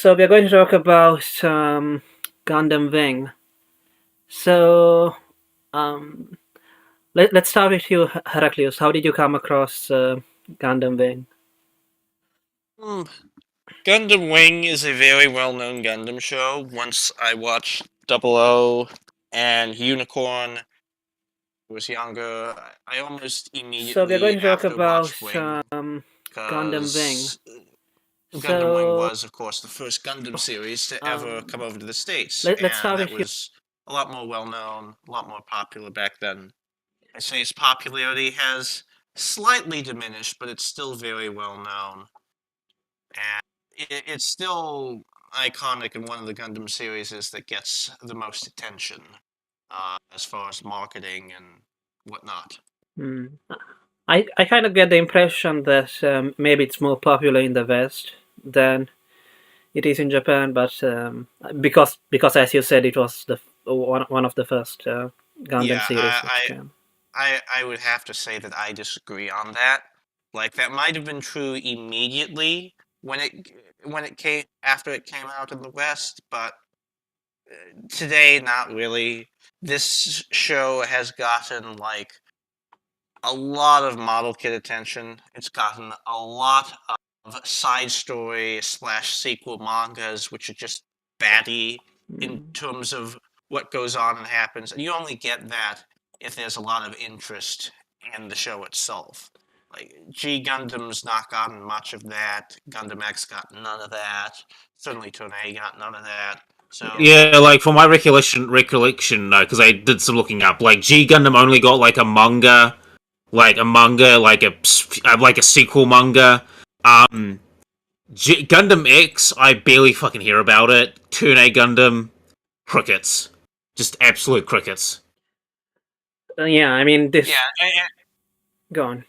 So we're going to talk about Gundam Wing. So um, let's start with you, Heraclius. How did you come across Gundam Wing? Hmm. Gundam Wing is a very well-known Gundam show. Once I watched Double O and Unicorn, I was younger. I almost So we're immediately going to talk after about watched Wing, Gundam Wing. because Gundam Wing So was, of course, the first Gundam series to ever come um, over to the States, let's and start that with you. was a lot more well-known, a lot more popular back then. I say its popularity has slightly diminished, but it's still very well-known. And it's still iconic and one of the Gundam series that gets the most attention as far as marketing and whatnot. Hmm. I kind of get the impression that maybe it's more popular in the West than it is in Japan, but because as you said, it was the one of the first Gundam Yeah, series which came. I would have to say that I disagree on that. Like that might have been true immediately when it came after it came out in the West, but today not really. This show has gotten like a lot of model kit attention. It's gotten a lot of side story slash sequel mangas, which are just batty in Mm. terms of what goes on and happens. And you only get that if there's a lot of interest in the show itself. Like G Gundam's not gotten much of that. Gundam X got none of that. Certainly Tournai got none of that. So Yeah, like from my recollection, because I did some looking up. Like G Gundam only got like a manga, like a sequel manga. Um, Gundam X, I barely fucking hear about it. Tournai Gundam, crickets, just absolute crickets. Yeah, I mean yeah, this. Go on.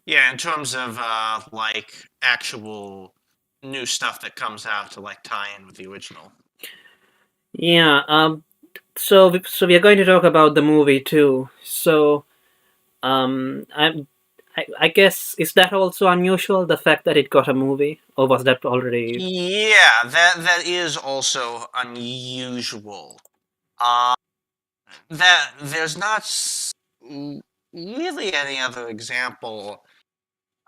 yeah, in terms of like actual new stuff that comes out to like tie in with the original. Yeah. So we are going to talk about the movie too. So I guess is that also unusual, the fact that it got a movie, or was that already? Yeah, that is also unusual. Uh, that there's not really any other example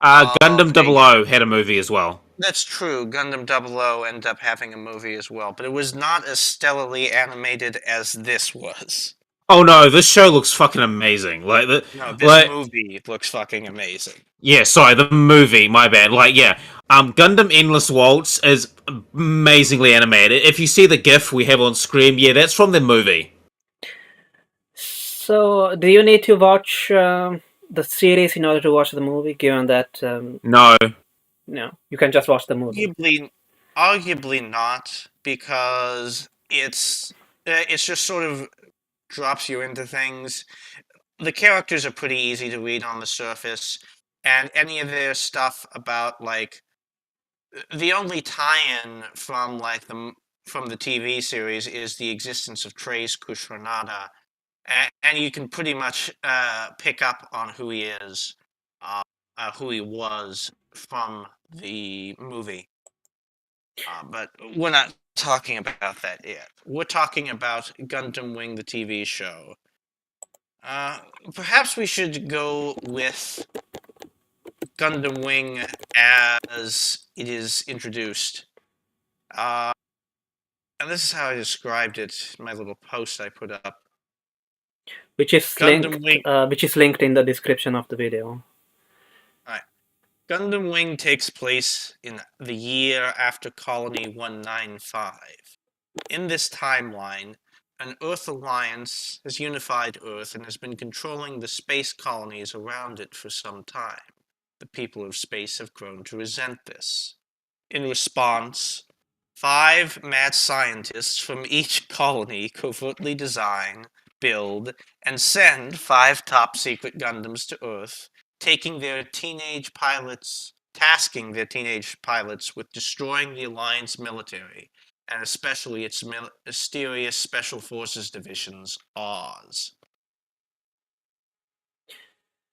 Gundam of a. Double O had a movie as well. That's true. Gundam 00 ended up having a movie as well, but it was not as stellarly animated as this was. Oh no, this show looks fucking amazing. No, this like movie looks fucking amazing. Yeah, sorry, the movie, my bad. Gundam Endless Waltz is amazingly animated. If you see the GIF we have on screen, yeah, that's from the movie. So do you need to watch the series in order to watch the movie? Given that No. no, you can just watch the movie. Arguably, arguably not, because it's just sort of drops you into things. The characters are pretty easy to read on the surface, and any of their stuff about like the only tie-in from from the TV series is the existence of Treys Resigns, and you can pretty much pick up on uh, who he was from the movie. But we're not talking about that yet. We're talking about Gundam Wing, the TV show. Uh, Perhaps we should go with Gundam Wing as it is introduced. Uh, and this is how I described it in my little post I put up. Gundam Wing. Which is linked in the description of the video. Alright. Gundam Wing takes place in the year after Colony 195. In this timeline, an Earth alliance has unified Earth and has been controlling the space colonies around it for some time. The people of space have grown to resent this. In response, 5 mad scientists from each colony covertly design, build, and send 5 top secret Gundams to Earth, tasking their teenage pilots with destroying the Alliance military, and especially its mysterious Special Forces divisions, Oz.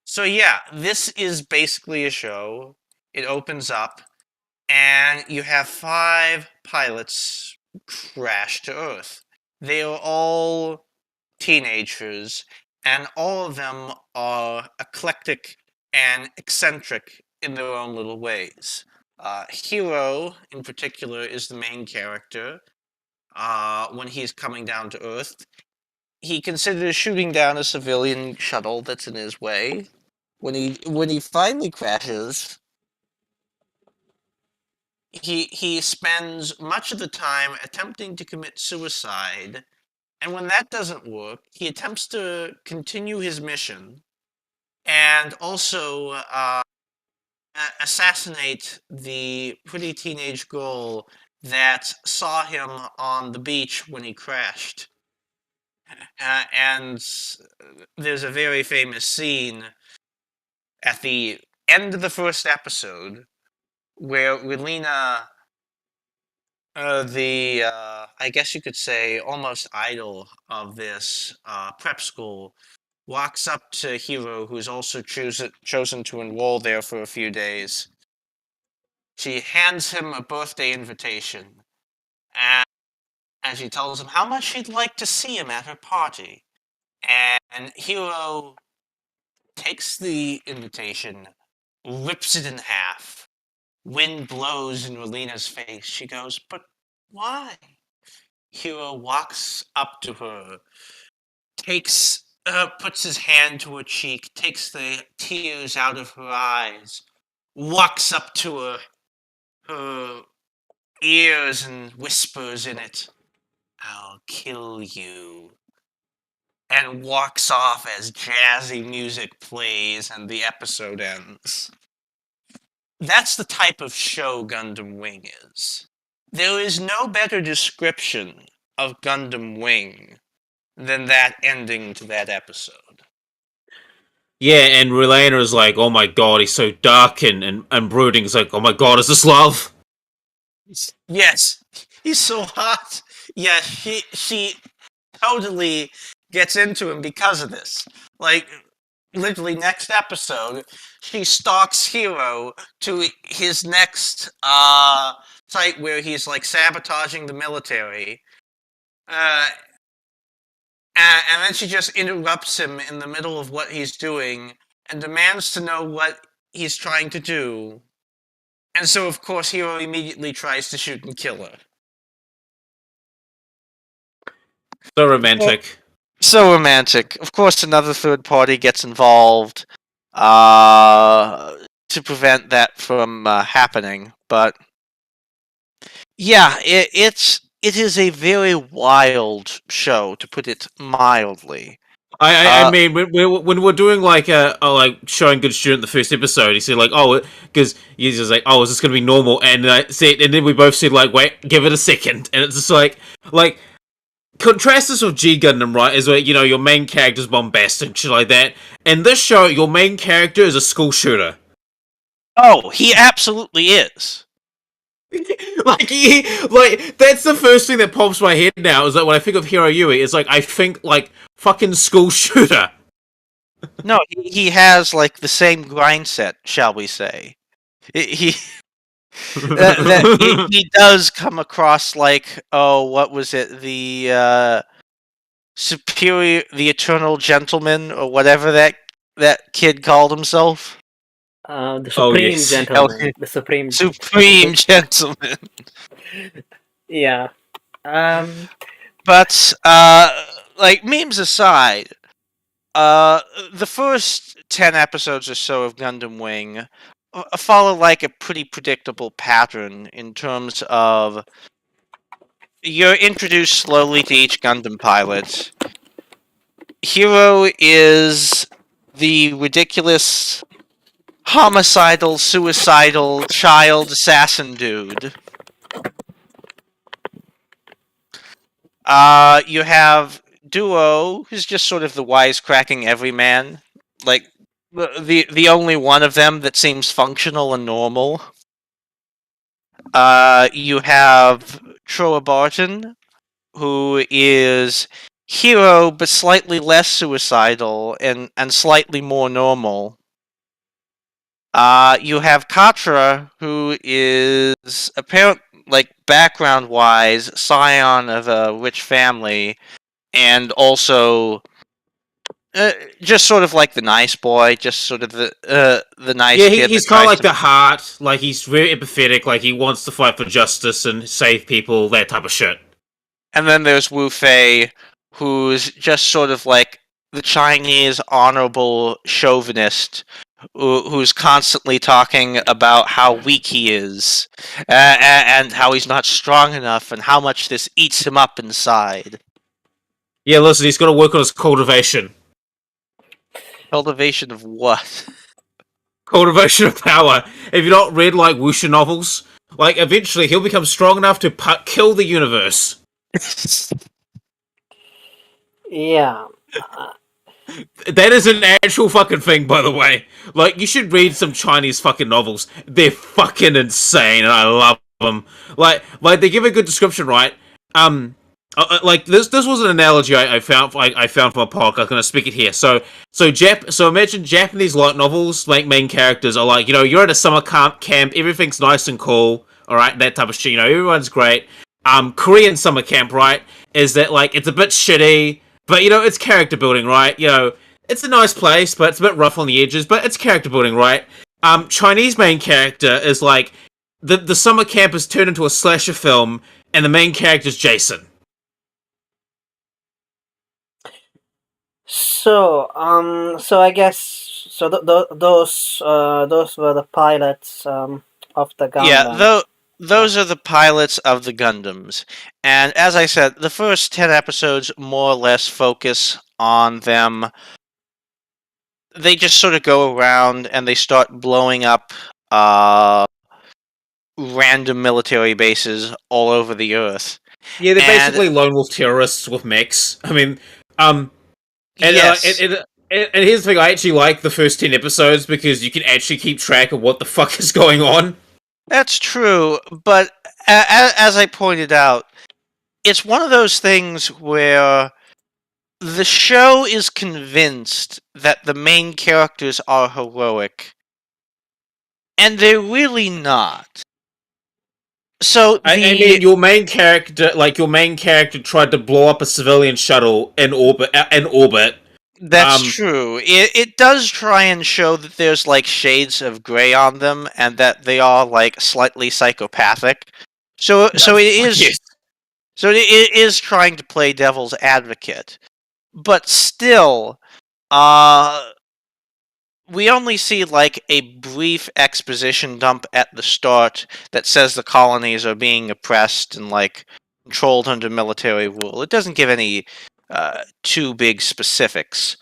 So yeah, this is basically a show. It opens up and you have 5 pilots crash to Earth. They are all teenagers, and all of them are eclectic and eccentric in their own little ways. Hero, in particular, is the main character. When he's coming down to Earth, he considers shooting down a civilian shuttle that's in his way. When he finally crashes, he spends much of the time attempting to commit suicide, and when that doesn't work, he attempts to continue his mission and also assassinate the pretty teenage girl that saw him on the beach when he crashed. And there's a very famous scene at the end of the first episode where Relina, I guess you could say almost idol of this prep school, walks up to Hiro, who's also chosen to enroll there for a few days. She hands him a birthday invitation, and she tells him how much she'd like to see him at her party. And Hiro takes the invitation, rips it in half. Wind blows in Relina's face. She goes, "But why?" Hiro walks up to her, puts his hand to her cheek, takes the tears out of her eyes, walks up to her ears and whispers in it, "I'll kill you," and walks off as jazzy music plays and the episode ends. That's the type of show Gundam Wing is. There is no better description of Gundam Wing than that ending to that episode. Yeah, and Relena is like, oh my god, he's so dark and brooding. It's like, oh my god, is this love? Yes, he's so hot. Yeah, she totally gets into him because of this. Like, literally next episode, she stalks Hero to his next site where he's like sabotaging the military. And then she just interrupts him in the middle of what he's doing and demands to know what he's trying to do. And so, of course, Hero immediately tries to shoot and kill her. So romantic. So romantic. Of course, another third party gets involved to prevent that from happening. But yeah, it is a very wild show, to put it mildly. I mean, when we're doing like like showing good student the first episode, you see like, oh, because he's just like, oh, is this gonna be normal? And and then we both said like, wait, give it a second, and it's just like contrast this with G Gundam, right? Is where your main character's bombastic, shit like that. In this show, your main character is a school shooter. Oh, he absolutely is. like that's the first thing that pops my head now. Is like when I think of Hiro Yui, it's like I think like fucking school shooter. No, he has like the same grind set, shall we say? He he does come across like, oh, what was it, the superior, the eternal gentleman, or whatever that kid called himself. The Supreme yes. Gentleman. The Supreme Gentleman. Yeah. But like, memes aside, the first 10 episodes or so of Gundam Wing follow like a pretty predictable pattern in terms of you're introduced slowly to each Gundam pilot. Hero is the ridiculous, homicidal, suicidal, child assassin dude. You have Duo, who's just sort of the wisecracking everyman. Like, the only one of them that seems functional and normal. You have Troa Barton, who is Hero, but slightly less suicidal and slightly more normal. You have Katra, who is apparent, like background-wise, scion of a rich family, and also just sort of like the nice boy, just sort of the nice Yeah, kid that he's kind of tries like to. the heart. Like he's very empathetic. Like he wants to fight for justice and save people. That type of shit. And then there's Wu Fei, who's just sort of like the Chinese honorable chauvinist who's constantly talking about how weak he is and how he's not strong enough and how much this eats him up inside. Yeah, listen, he's got to work on his cultivation. Cultivation of what? Cultivation of power. Have you not read like wuxia novels? Like eventually he'll become strong enough to kill the universe. Yeah. That is an actual fucking thing, by the way. Like, you should read some Chinese fucking novels. They're fucking insane, and I love them. Like they give a good description, right? Like this was an analogy I found from a podcast. I'm gonna speak it here. So imagine Japanese light novels. Like main characters are like, you're at a summer camp. Everything's nice and cool. All right, that type of shit. Everyone's great. Korean summer camp, right? Is that like it's a bit shitty. But, it's character building, right? It's a nice place, but it's a bit rough on the edges, but it's character building, right? Chinese main character is like, the summer camp is turned into a slasher film, and the main character is Jason. So I guess those were the pilots of the Gundam. Yeah, those are the pilots of the Gundams. And as I said, the first 10 episodes more or less focus on them. They just sort of go around and they start blowing up random military bases all over the Earth. Yeah, they're basically lone wolf terrorists with mechs. I mean, yes. And here's the thing, I actually like the first 10 episodes because you can actually keep track of what the fuck is going on. That's true, but as I pointed out, it's one of those things where the show is convinced that the main characters are heroic, and they're really not. So I mean, your main character tried to blow up a civilian shuttle in orbit. That's true. It does try and show that there's like shades of gray on them, and that they are like slightly psychopathic. So it is. Yes. So it is trying to play devil's advocate, but still, we only see like a brief exposition dump at the start that says the colonies are being oppressed and like controlled under military rule. It doesn't give any too big specifics.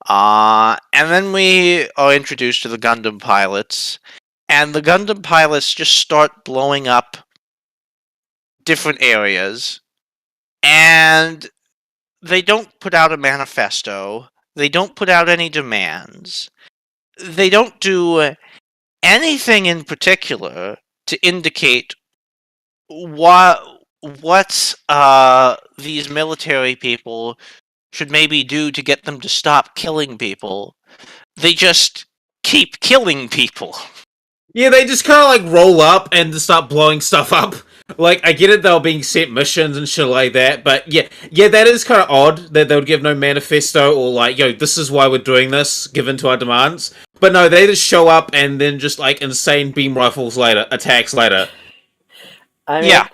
And then we are introduced to the Gundam pilots, and the Gundam pilots just start blowing up different areas, and they don't put out a manifesto. They don't put out any demands. They don't do anything in particular to indicate what these military people should maybe do to get them to stop killing people. They just keep killing people. Yeah, they just kind of like roll up and start blowing stuff up. Like, I get it, they were being sent missions and shit like that, but yeah, that is kind of odd that they would give no manifesto or like, this is why we're doing this, given to our demands. But no, they just show up and then just like insane beam rifles attacks later. I mean, yeah.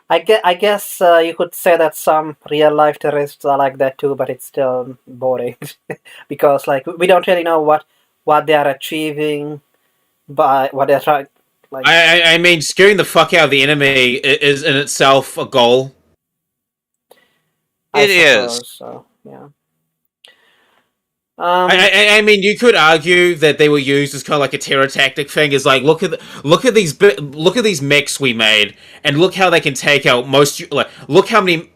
I guess you could say that some real life terrorists are like that too, but it's still boring because like we don't really know what they are achieving by what they're trying. Like, I mean, scaring the fuck out of the enemy is in itself a goal. It is. So, yeah. I mean, you could argue that they were used as kind of like a terror tactic thing. Is like, look at these mechs we made, and look how they can take out most. Like, look how many.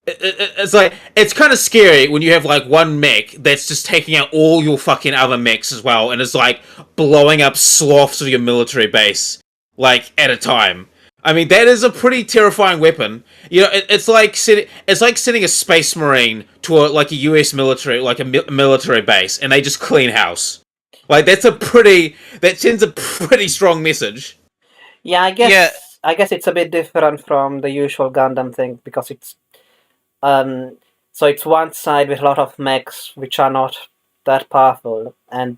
It's like, it's kind of scary when you have like one mech that's just taking out all your fucking other mechs as well, and it's like blowing up swaths of your military base like at a time. I mean, that is a pretty terrifying weapon. It's like sending a space marine to a US military, like a military base, and they just clean house. Like that sends a pretty strong message. Yeah, Yeah, I guess it's a bit different from the usual Gundam thing because it's um so it's one side with a lot of mechs which are not that powerful, and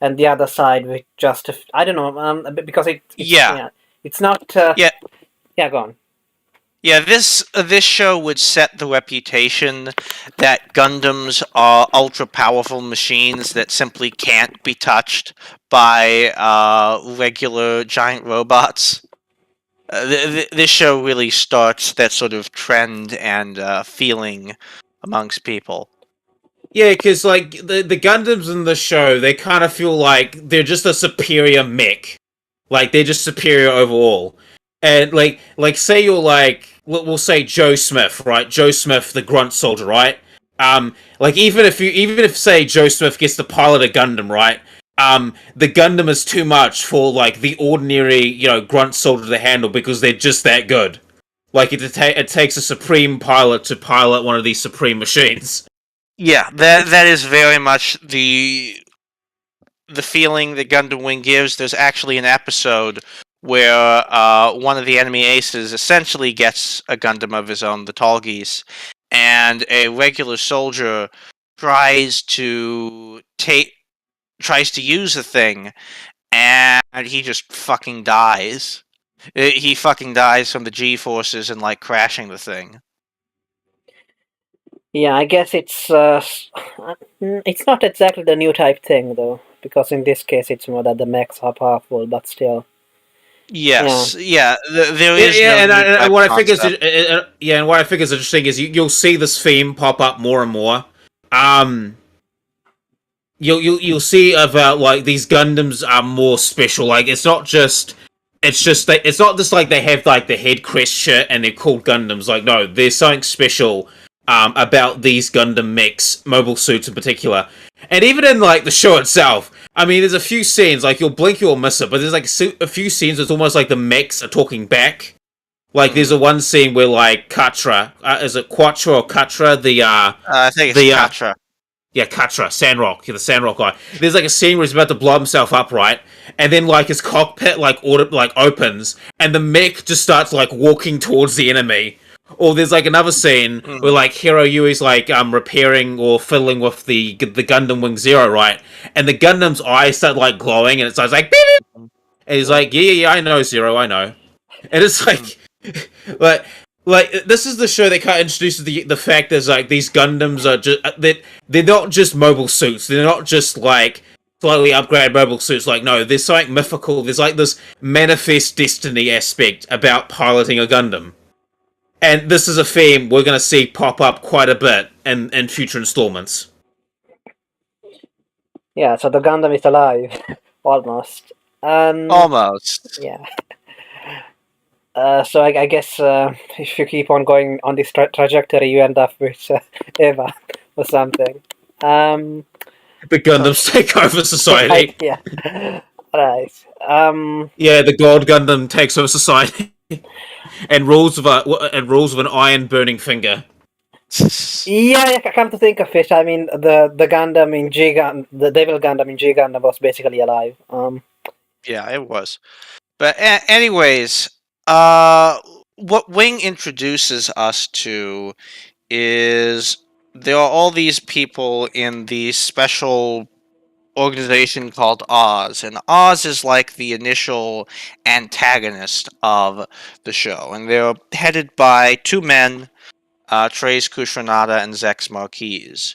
the other side with just I don't know because it's yeah, yeah, it's not yeah. yeah, go on. Yeah, this show would set the reputation that Gundams are ultra powerful machines that simply can't be touched by regular giant robots. This show really starts that sort of trend and feeling amongst people. Yeah, because like the Gundams in the show, they kind of feel like they're just a superior mech. Like they're just superior overall. And like say you're like we'll say Joe Smith, right? Joe Smith, the grunt soldier, right? Like even if say Joe Smith gets to pilot a Gundam, right? The Gundam is too much for like the ordinary, grunt soldier to handle because they're just that good. Like it takes a supreme pilot to pilot one of these supreme machines. Yeah, that is very much the feeling that Gundam Wing gives. There's actually an episode where one of the enemy aces essentially gets a Gundam of his own, the Tall Geese, and a regular soldier tries to use the thing, and he just fucking dies. He fucking dies from the G forces and like crashing the thing. Yeah, I guess it's not exactly the new type thing though, because in this case it's more that the mechs are powerful, but still, yeah, Yes, yeah. There Yeah, is no yeah, new and type what I think is, concept. yeah, and what I think is interesting is you'll see this theme pop up more and more. Um, you'll see about like these Gundams are more special. Like it's not just like they have like the head crest shit and they're called Gundams. Like no, there's something special about these Gundam mechs, mobile suits in particular, and even in like the show itself. I mean, there's a few scenes like you'll blink, you'll miss it, but there's like a few scenes. It's almost like the mechs are talking back. Like there's Mm. a one scene where like Katra, is it Quatra or Katra, I think it's the Katra. yeah, Katra, Sandrock, the Sandrock guy. There's like a scene where he's about to blow himself up, right? And then like his cockpit opens, and the mech just starts like walking towards the enemy. Or there's like another scene where Mm. like Hiro Yui's like repairing or fiddling with the Gundam Wing Zero, right? And the Gundam's eyes start like glowing, and it starts like beep, beep. And he's like, yeah, I know Zero, I know. And it's Mm. like, like, this is the show that kind of introduces the fact that like these Gundams are just that they're not just mobile suits. They're not just like slightly upgraded mobile suits. Like no, there's something mythical. There's like this manifest destiny aspect about piloting a Gundam, and this is a theme we're gonna see pop up quite a bit in future installments. yeah. So the Gundam is alive, almost. Almost. Yeah. So I guess if you keep on going on this trajectory, you end up with Eva or something. Um, The Gundams take over society. right, yeah. Right. Yeah, the Gold Gundam takes over society and rules with an iron burning finger. Yeah, yeah, come to think of it, I mean the Gundam in G Gundam, the Devil Gundam in G Gundam was basically alive. Yeah, it was. But anyways, what Wing introduces us to is there are all these people in the special organization called Oz, and Oz is like the initial antagonist of the show, and they're headed by two men, Treys Resigns and Zex Marquise.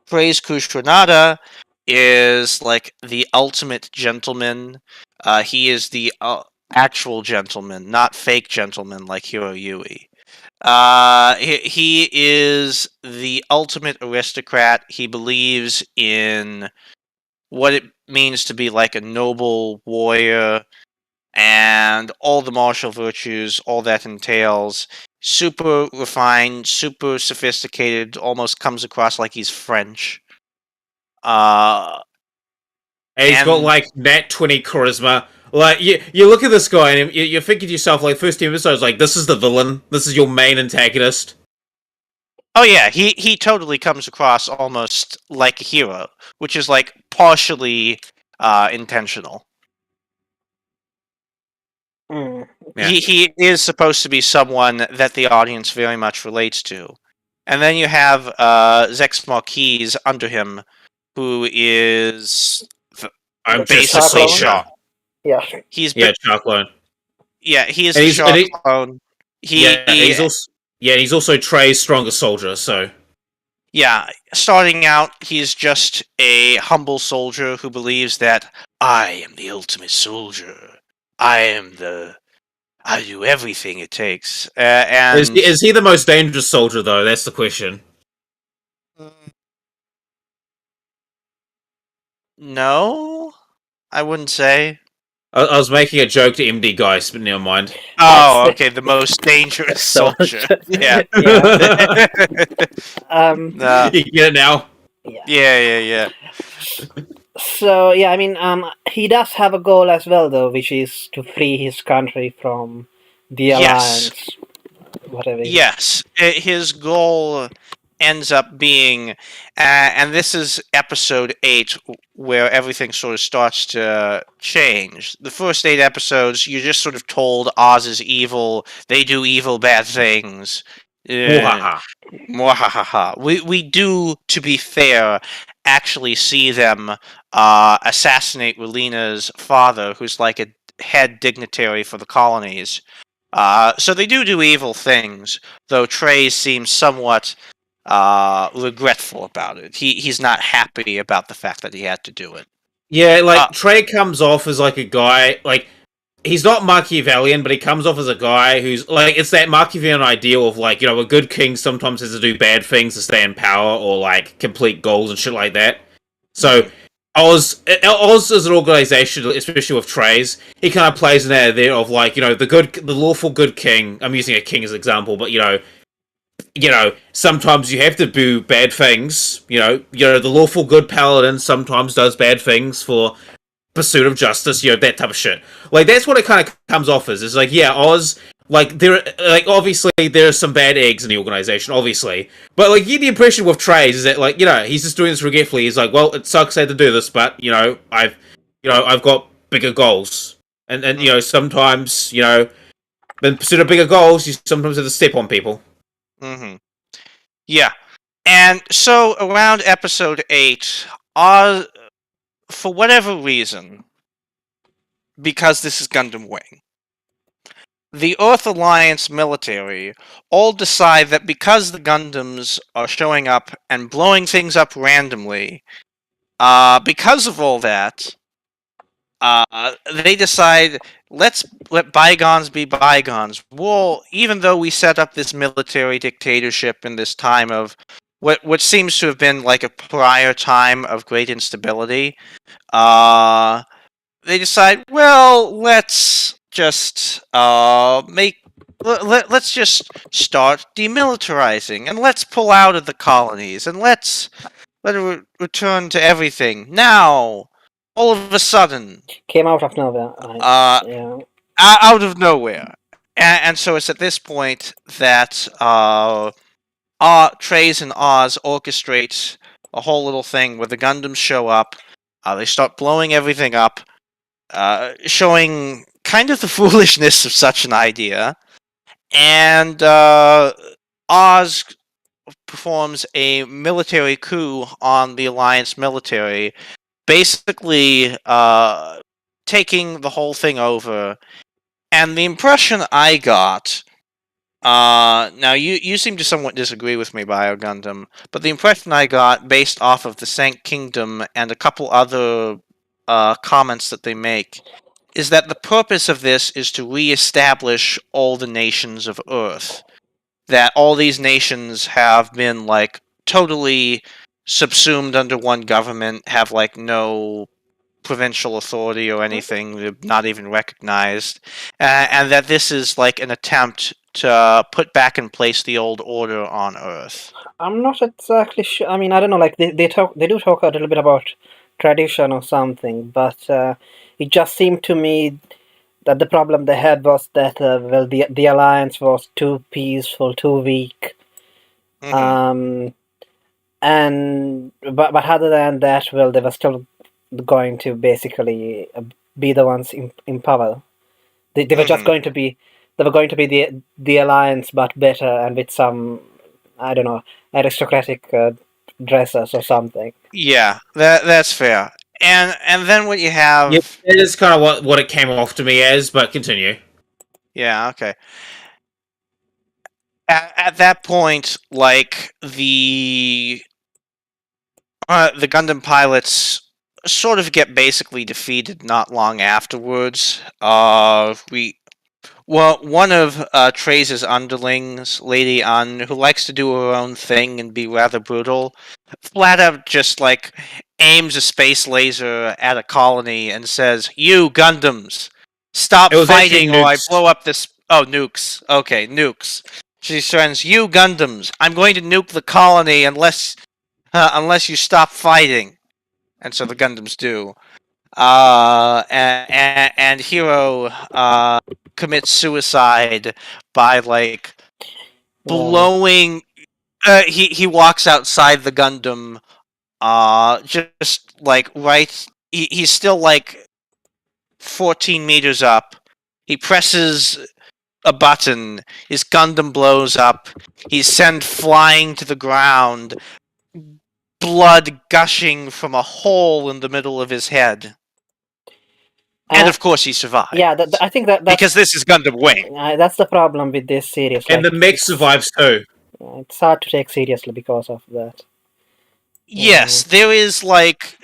Treys Resigns is like the ultimate gentleman. He is the actual gentleman, not fake gentleman like Hiro Yui. He is the ultimate aristocrat. He believes in what it means to be like a noble warrior and all the martial virtues, all that entails. Super refined, super sophisticated, almost comes across like he's French. Uh, And he's got and like nat 20 charisma. Like you look at this guy and you're thinking to yourself, like first 2 episodes, like this is the villain. This is your main antagonist. Oh yeah, he totally comes across almost like a hero, which is like partially intentional. Mm. Yeah. He is supposed to be someone that the audience very much relates to. And then you have Zex Marquis under him, who is I'm just a basically Char clone? soldier. Shaw. Yeah. He's Yeah, Charclone. yeah, he is And the he's Shaw clone. he's also he's also Trey's strongest soldier. So Yeah, starting out, he's just a humble soldier who believes that I am the ultimate soldier. I do everything it takes. And is he the most dangerous soldier though? That's the question. no, I wouldn't say. I was making a joke to MD guys, but never mind. I'd Oh, say okay, the most dangerous soldier. soldier. Yeah. Yeah. Um. Nah. You get it now. Yeah. Yeah. So yeah, I mean, he does have a goal as well, though, which is to free his country from the Yes. alliance, whatever. Yes. His goal ends up being, and this is episode 8, where everything sort of starts to change. The first 8 episodes, you're just sort of told Oz is evil, they do evil, bad things. Mwahaha. Mwahaha. We do, to be fair, actually see them assassinate Relina's father, who's like a head dignitary for the colonies. So they do evil things, though Treys seems somewhat regretful about it. He's not happy about the fact that he had to do it. Yeah, like Trey comes off as like a guy like he's not Machiavellian, but he comes off as a guy who's like it's that Machiavellian ideal of like, you know, a good king sometimes has to do bad things to stay in power or like complete goals and shit like that. So Oz as an organization, especially with Treys, he kind of plays in that idea of like, you know, the lawful good king. I'm using a king as an example, but you know, sometimes you have to do bad things. You know, the lawful good paladin sometimes does bad things for pursuit of justice, you know, that type of shit. Like that's what it kind of comes off as. It's like, yeah, Oz, like obviously there are some bad eggs in the organization, obviously, but like you get the impression with Treys is that like, you know, he's just doing this regretfully. He's like, well, it sucks I had to do this, but I've got bigger goals, and you know, sometimes, you know, in pursuit of bigger goals, you sometimes have to step on people. Mm-hmm. Yeah. And so around episode 8, Oz, for whatever reason, because this is Gundam Wing, the Earth Alliance military all decide that because the Gundams are showing up and blowing things up randomly, because of all that, they decide, let's let bygones be bygones. Well, even though we set up this military dictatorship in this time of what seems to have been like a prior time of great instability, they decide, well, let's just let's just start demilitarizing, and let's pull out of the colonies, and let's let it return to everything now. All of a sudden, Came out of nowhere. Yeah. out of nowhere, and so it's at this point that Treys and Oz orchestrate a whole little thing where the Gundams show up. They start blowing everything up, showing kind of the foolishness of such an idea. And Oz performs a military coup on the Alliance military, basically taking the whole thing over. And the impression I got, now you seem to somewhat disagree with me, Bio Gundam, but the impression I got based off of the Sank Kingdom and a couple other comments that they make is that the purpose of this is to reestablish all the nations of Earth. That all these nations have been like totally subsumed under one government, have like no provincial authority or anything, they're not even recognized, and that this is like an attempt to put back in place the old order on Earth. I'm not exactly sure. I mean, I don't know. Like they do talk a little bit about tradition or something, but it just seemed to me that the problem they had was that well, the alliance was too peaceful, too weak, Um, and but other than that, well, they were still going to basically be the ones in power. They were just going to be the alliance, but better and with some, I don't know, aristocratic dresses or something. Yeah, that's fair. And then what you Yeah, have, it is kind of what it came off to me as, but continue. yeah, okay. At that point, like the Gundam pilots sort of get basically defeated not long afterwards. One of Treys' underlings, Lady An, who likes to do her own thing and be rather brutal, flat out just like aims a space laser at a colony and says, "You Gundams, stop It was actually fighting or I nukes. blow up this." Oh, nukes. Okay, nukes. She says, "You Gundams, I'm going to nuke the colony unless you stop fighting." And so the Gundams do. And Hero commits suicide by like Well, blowing. He walks outside the Gundam. Just like right. He's still like 14 meters up. He presses a button. His Gundam blows up. He's sent flying to the ground. Blood gushing from a hole in the middle of his head. And uh, of course, he survives yeah, I think because this is Gundam Wing. that's the problem with this series. And the Like, mech survives too. it's hard to take seriously because of that. Yes, there is like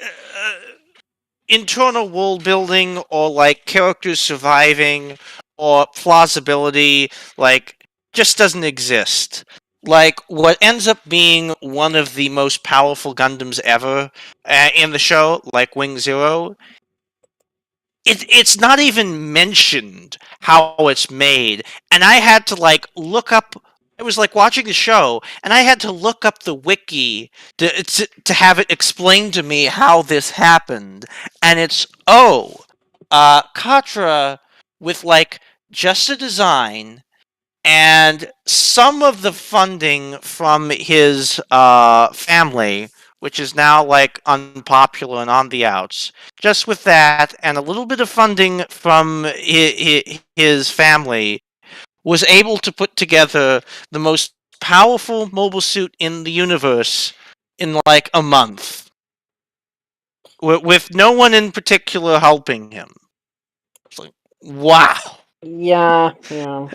internal world building or like characters surviving or plausibility like just doesn't exist. Like what ends up being one of the most powerful Gundams ever in the show, like Wing Zero, it's not even mentioned how it's made, and I had to like look up. It was like watching the show, and I had to look up the wiki to have it explained to me how this happened. And it's Katra with like just a design and some of the funding from his family, which is now like unpopular and on the outs. Just with that, and a little bit of funding from his family, was able to put together the most powerful mobile suit in the universe in like a month, with no one in particular helping him. It's like, wow. Yeah, yeah.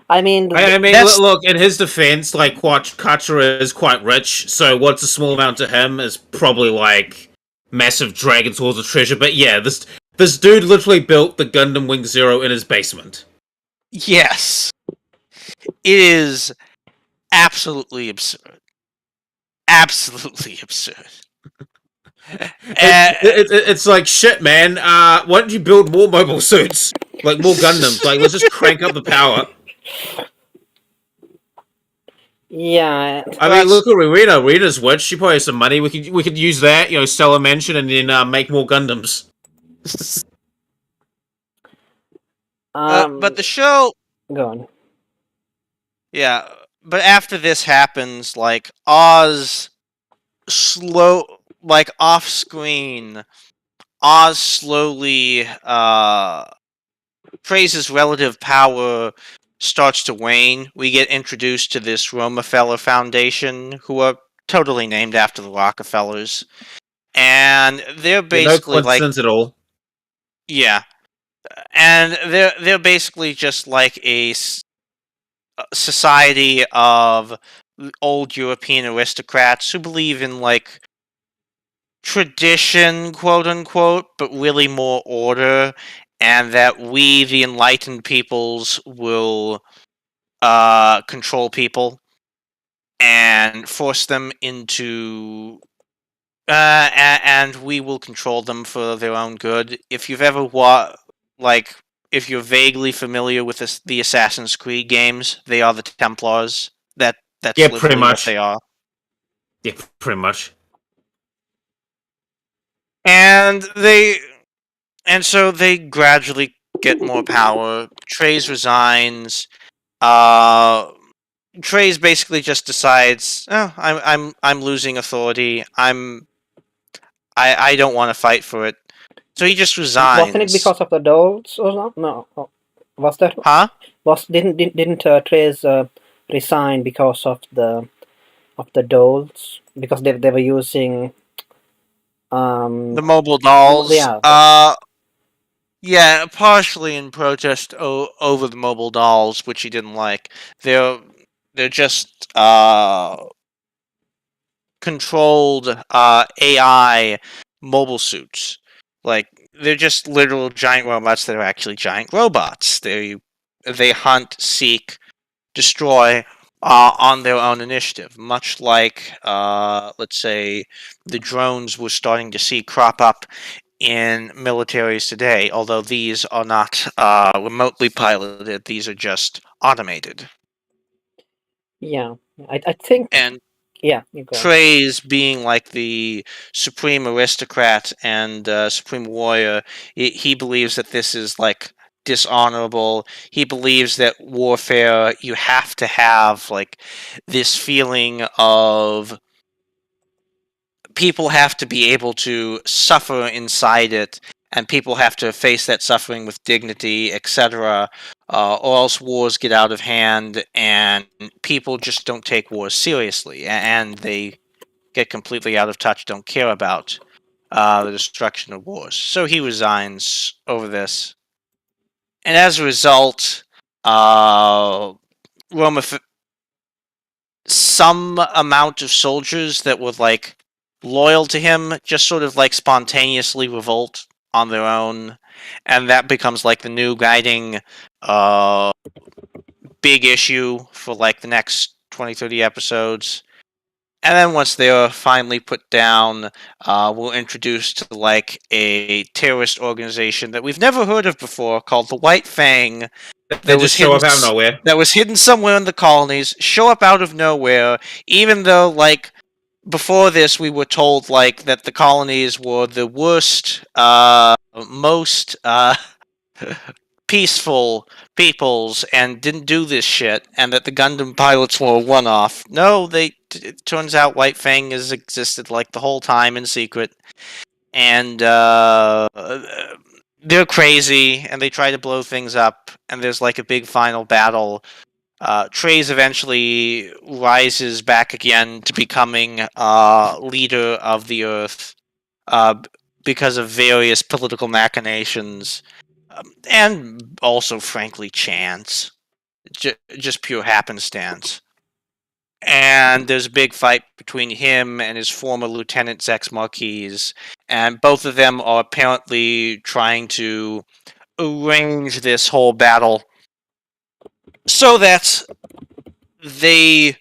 I mean, I mean, That's look, in his defense, like, Kachura is quite rich, so what's a small amount to him is probably, like, massive dragon swords of treasure, but yeah, this dude literally built the Gundam Wing Zero in his basement. yes. It is absolutely absurd. Absolutely absurd. It's like, shit, man, why don't you build more mobile suits? Like, more Gundams, like, let's just crank up the power. yeah, I mean, look at Rena. Rena's rich. She probably has some money. We could use that, sell a mansion and then make more Gundams. but the show, go on. yeah. But after this happens, like Oz like off screen, Oz slowly Frey's relative power starts to wane. We get introduced to this Rockefeller Foundation, who are totally named after the Rockefellers, and they're Yeah, no basically like, coincidence at all. yeah, and they're basically just like society of old European aristocrats who believe in like tradition, quote unquote, but really more order, and that we, the enlightened peoples, will control people and force them into. And we will control them for their own good. If you've ever like, if you're vaguely familiar with the Assassin's Creed games, they are the Templars. That's Yeah, pretty literally what much. they are. Yeah, pretty much. And so they gradually get more power. Treys resigns. Uh, Treys basically just decides, oh, I'm losing authority. I don't want to fight for it. So he just Wasn't it resigns. because of the dolls or not? No. Was that Huh? didn't Treys resign because of the dolls, because they were using The mobile dolls. yeah, Yeah, partially in protest over the mobile dolls, which he didn't like. They're they're just controlled AI mobile suits. Like they're just literal giant robots that are actually giant robots. They hunt, seek, destroy on their own initiative, much like let's say the drones we're starting to see crop up in militaries today. Although these are not remotely piloted, these are just automated. yeah. I think, And yeah. You go. Treys being like the supreme aristocrat and supreme warrior, he believes that this is like dishonorable. He believes that warfare, you have to have like this feeling of people have to be able to suffer inside it, and people have to face that suffering with dignity, etc. Or else wars get out of hand, and people just don't take wars seriously, and they get completely out of touch, don't care about the destruction of wars. So he resigns over this. And as a result, Roma, some amount of soldiers that were like loyal to him just sort of like spontaneously revolt on their own. And that becomes like the new guiding uh, big issue for like the next 20-30 episodes. And then once they're finally put down, we're introduced to like a terrorist organization that we've never heard of before, called the White Fang, They that just was show hidden up out of nowhere. that was hidden somewhere in the colonies. Show up out of nowhere, even though like before this we were told like that the colonies were the worst, most peaceful peoples and didn't do this shit, and that the Gundam pilots were a one-off. No, it turns out White Fang has existed like the whole time in secret, and they're crazy, and they try to blow things up, and there's like a big final battle. Treys eventually rises back again to becoming leader of the Earth uh, because of various political machinations, and also, frankly, chance. Just pure happenstance. And there's a big fight between him and his former lieutenant, Zex Marquise, and both of them are apparently trying to arrange this whole battle so that they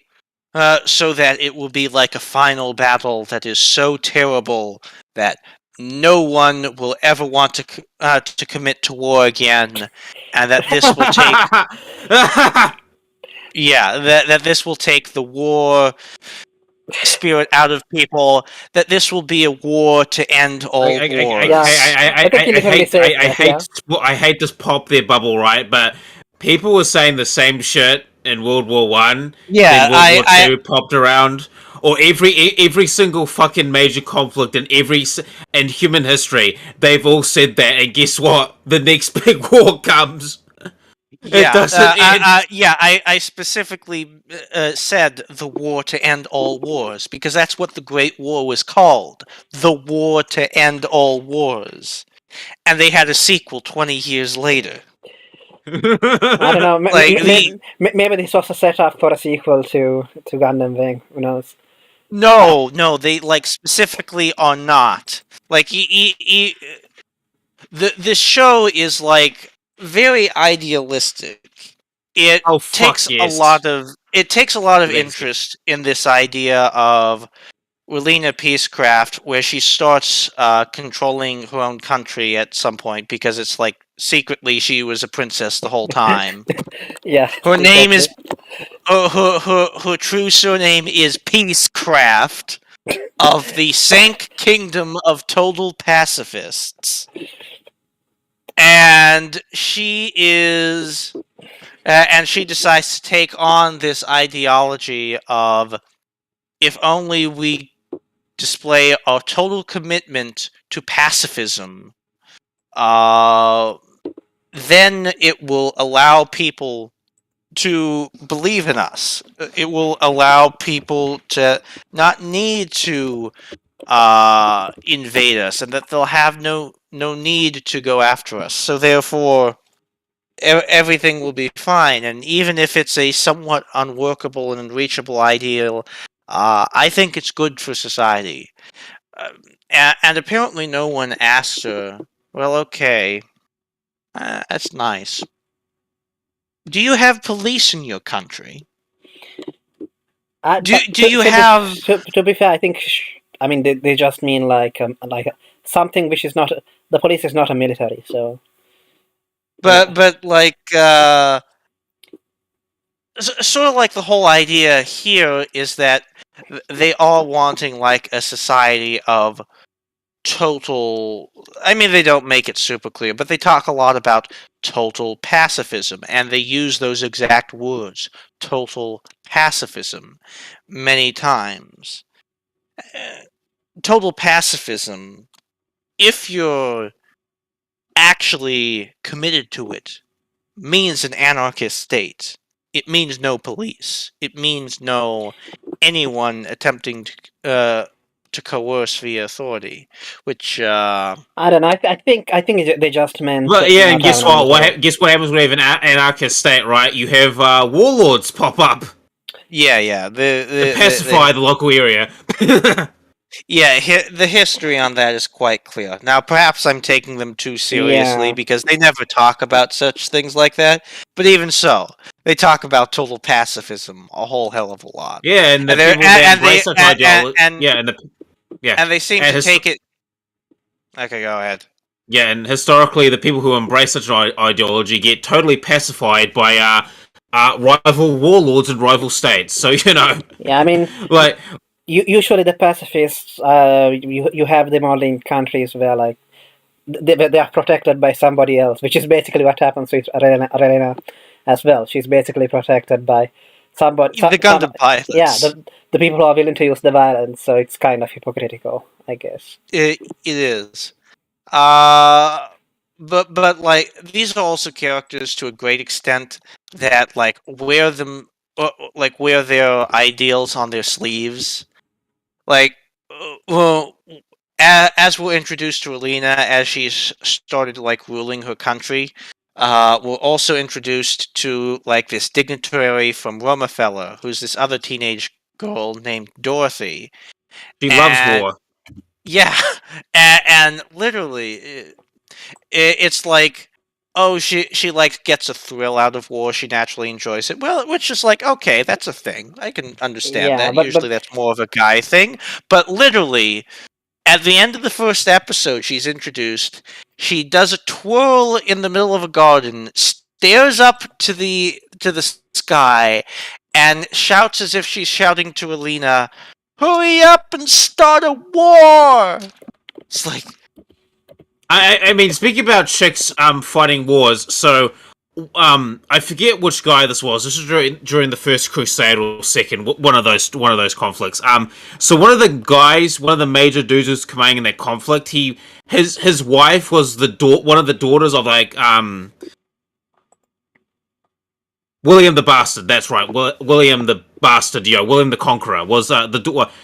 so that it will be like a final battle that is so terrible that no one will ever want to commit to war again, and that this will take that this will take the war spirit out of people. That this will be a war to end all Yeah, wars. I think he literally says that. Yeah. I hate to pop their bubble, right? But people were saying the same shit in World War One, Yeah, then World War Two popped around, or every single fucking major conflict in human history. They've all said that, and guess what? The next big war comes. It yeah, doesn't end. I specifically said the war to end all wars because that's what the Great War was called, the war to end all wars, and they had a sequel 20 years later. I don't know. Like the Maybe this was a setup for a sequel to Gundam Wing. Who knows? no, they like specifically are not. Like the show is like very idealistic. It Oh fuck yes, it takes a lot of Leslie. interest in this idea of Relena Peacecraft, where she starts controlling her own country at some point because it's like secretly she was a princess the whole time. Yeah. Her name Exactly. is her true surname is Peacecraft of the Sank Kingdom of Total Pacifists, and she is And she decides to take on this ideology of, if only we display our total commitment to pacifism, then it will allow people to believe in us. It will allow people to not need to invade us, and that they'll have no need to go after us. So therefore, everything will be fine. And even if it's a somewhat unworkable and unreachable ideal, I think it's good for society. Uh, and apparently, no one asked her. Well, okay, that's nice. Do you have police in your country? Do you have? To be fair, I think I mean they just mean like something which is not the police is not a military, so. But like sort of like the whole idea here is that they are wanting like a society of total. I mean, they don't make it super clear, but they talk a lot about total pacifism, and they use those exact words, total pacifism, many times. Total pacifism, if you're actually committed to it, means an anarchist state. It means no police. It means no anyone attempting to coerce via authority, which I don't know. I think they just meant But yeah, and not guess having a what? military. Guess what happens when you have an anarchist state, right? You have warlords pop up yeah, to pacify the local area. the history on that is quite clear. Now, perhaps I'm taking them too seriously Yeah. because they never talk about such things like that. But even so, they talk about total pacifism a whole hell of a lot. Yeah, and the And they people that embrace such ideology. Yeah, and they seem to take it. Okay, go ahead. Yeah, and historically, the people who embrace such an ideology get totally pacified by rival warlords and rival states. So Yeah, I mean, like usually the pacifists, you have them all in countries where like they are protected by somebody else, which is basically what happens with Arena as well. She's basically protected by somebody. The Gundam pilots. Yeah, the people who are willing to use the violence. So it's kind of hypocritical, I guess. It is. But like these are also characters to a great extent that like wear them, wear their ideals on their sleeves. Like, well, as we're introduced to Alina as she's started like ruling her country, we're also introduced to like this dignitary from Romefeller, who's this other teenage girl named Dorothy. she loves war. Yeah, and literally, it's like, oh, she like gets a thrill out of war. She naturally enjoys it. Well, which is like, okay, that's a thing. I can understand Yeah, that. but Usually, that's more of a guy thing. But literally, at the end of the first episode, she's introduced. She does a twirl in the middle of a garden, stares up to the sky, and shouts as if she's shouting to Alina, "Hurry up and start a war!" It's like, I mean, speaking about chicks fighting wars, so I forget which guy this was. This was during the First Crusade or second, one of those conflicts. So one of the guys, one of the major dudes who's commanding in that conflict, his wife was one of the daughters of like William the Bastard. That's right, William the Bastard. William the Conqueror was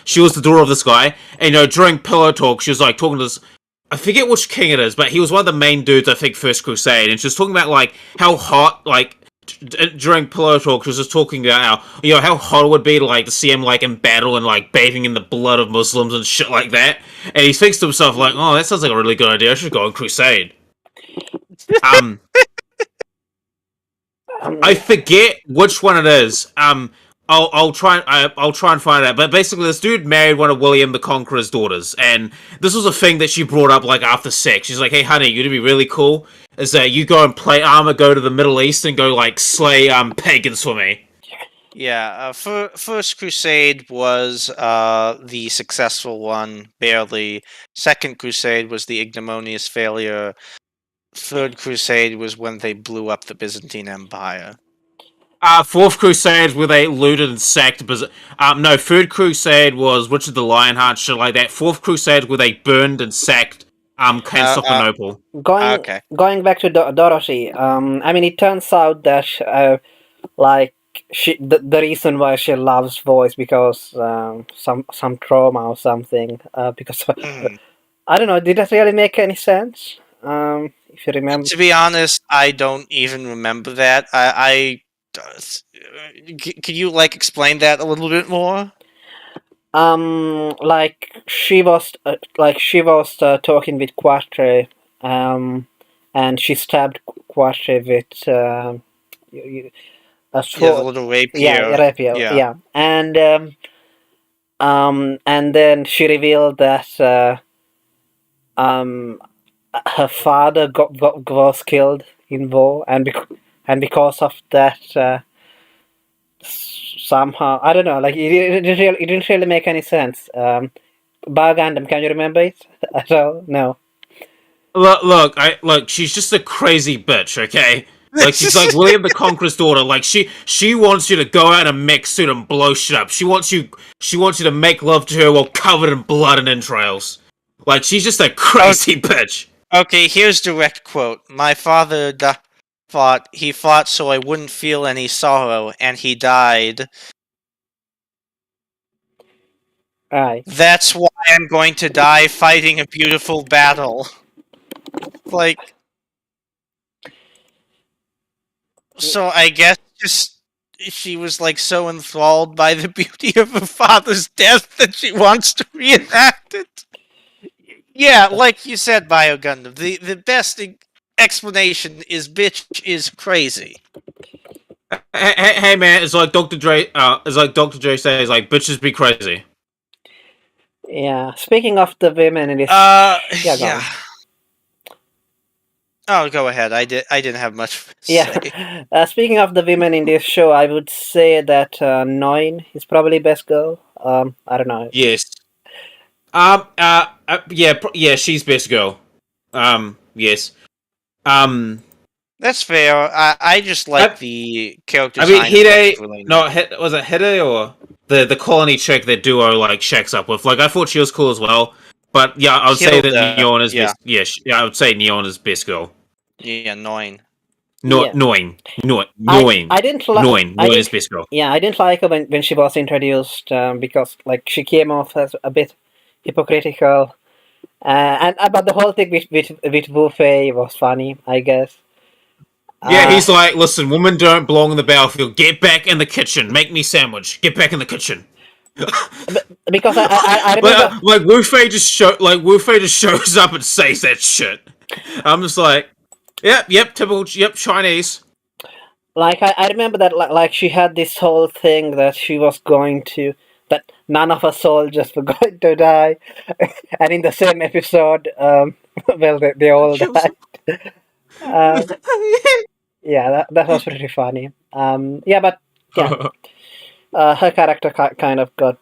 she was the daughter of this guy, and during pillow talk, she was like talking to this. I forget which king it is, but he was one of the main dudes, I think, First Crusade, and she was talking about like how hot, like during pillow talk, she was just talking about how hot it would be to like to see him like in battle and like bathing in the blood of Muslims and shit like that. And he thinks to himself like, oh, that sounds like a really good idea. I should go on crusade. I forget which one it is. I'll try and find out. But basically, this dude married one of William the Conqueror's daughters, and this was a thing that she brought up like after sex. She's like, "Hey, honey, you'd be really cool is that you go and play armor, go to the Middle East, and go like slay pagans for me." yeah, First Crusade was the successful one, barely. Second Crusade was the ignominious failure. Third Crusade was when they blew up the Byzantine Empire. Fourth Crusade where they looted and sacked. No, Third Crusade was Richard the Lionheart, shit like that. Fourth Crusade where they burned and sacked Constantinople. Going Okay. going back to Dorothy, I mean, it turns out that like the reason why she loves voice because some trauma or something. Because Mhm. I don't know, did that really make any sense? If you remember, To be honest, I don't even remember that. Can you like explain that a little bit more? like she was talking with Quatre, and she stabbed Quatre with a Yeah, the sword. little Yeah, rapier. rapier. Yeah. Yeah, and then she revealed that um, her father was killed in war, and because of that, somehow I don't know, like it didn't really make any sense. Bar Gundam, can you remember it at all? No. Look, she's just a crazy bitch, okay? Like she's like William the Conqueror's daughter. Like she wants you to go out and mech suit and blow shit up. She wants you to make love to her while covered in blood and entrails. Like she's just a crazy bitch. Okay, here's direct quote. My father fought. He fought so I wouldn't feel any sorrow, and he died. Right. That's why I'm going to die fighting a beautiful battle. Like, so I guess just she was like so enthralled by the beauty of her father's death that she wants to reenact it. Yeah, like you said, Bio Gundam. The best explanation is bitch is crazy. Hey man, it's like Dr. Dre. It's like Dr. Dre says, like bitches be crazy. Yeah. Speaking of the women in this, yeah, go Yeah. on. Oh, go ahead. I didn't have much to say. Yeah. Speaking of the women in this show, I would say that Nine is probably best girl. I don't know. Yes. Yeah, she's best girl. Yes. That's fair. I just like I- the character I mean, design. Hide Really no, nice. was it Hide or the colony chick that Duo like shacks up with? Like, I thought she was cool as well. But yeah, I would say that Hilda, Neon is yeah. best. Yeah, I would say Neon is best girl. Yeah, annoying. No, Yeah. annoying, I didn't like. Annoying is best girl. Yeah, I didn't like her when she was introduced because like she came off as a bit hypocritical, and but the whole thing with Wu Fei was funny, I guess. Yeah, he's like, listen, women don't belong in the battlefield. Get back in the kitchen. Make me sandwich. Get back in the kitchen. Because I remember. Like Wu Fei just shows up and says that shit. I'm just like, yep, typical, yep, Chinese. Like I remember that like she had this whole thing that she was going to that none of her soldiers were going to die, and in the same episode, well they all died. Yeah, that was pretty funny. Yeah, but yeah, her character kind of got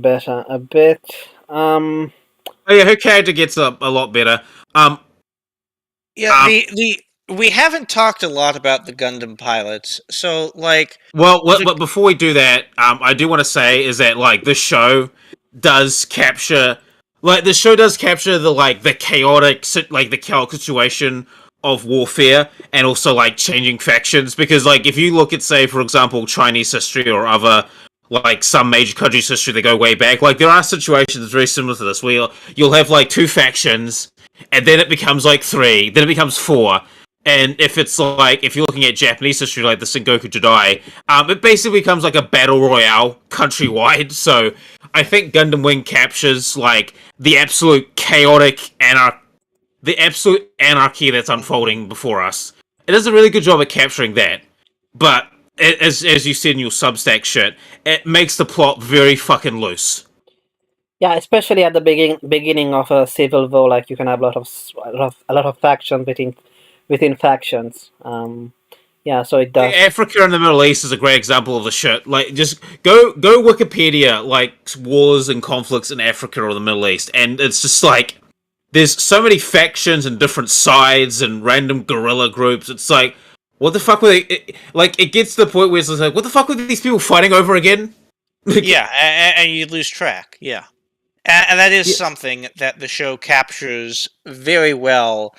better a bit. Oh, yeah, her character gets a lot better. Yeah, we haven't talked a lot about the Gundam pilots. So like, But before we do that, I do want to say is that like the show does capture the chaotic situation of warfare and also like changing factions, because like if you look at, say, for example, Chinese history or other like some major countries' history that go way back, like there are situations very similar to this where you'll have like two factions and then it becomes like three, then it becomes four. And if you're looking at Japanese history, like the Sengoku Jidai, it basically becomes like a battle royale countrywide. So I think Gundam Wing captures like the absolute anarchy that's unfolding before us. It does a really good job at capturing that. But as you said in your Substack shit, it makes the plot very fucking loose. Yeah, especially at the beginning of a civil war, like you can have a lot of factions within factions. Yeah, so it does. Africa and the Middle East is a great example of the shit. Like, just go Wikipedia, like, wars and conflicts in Africa or the Middle East, and it's just like, there's so many factions and different sides and random guerrilla groups. It's like, What the fuck were they? Like, it gets to the point where it's like, what the fuck were these people fighting over again? Yeah, and you lose track. Yeah, and that is Yeah. something that the show captures very well.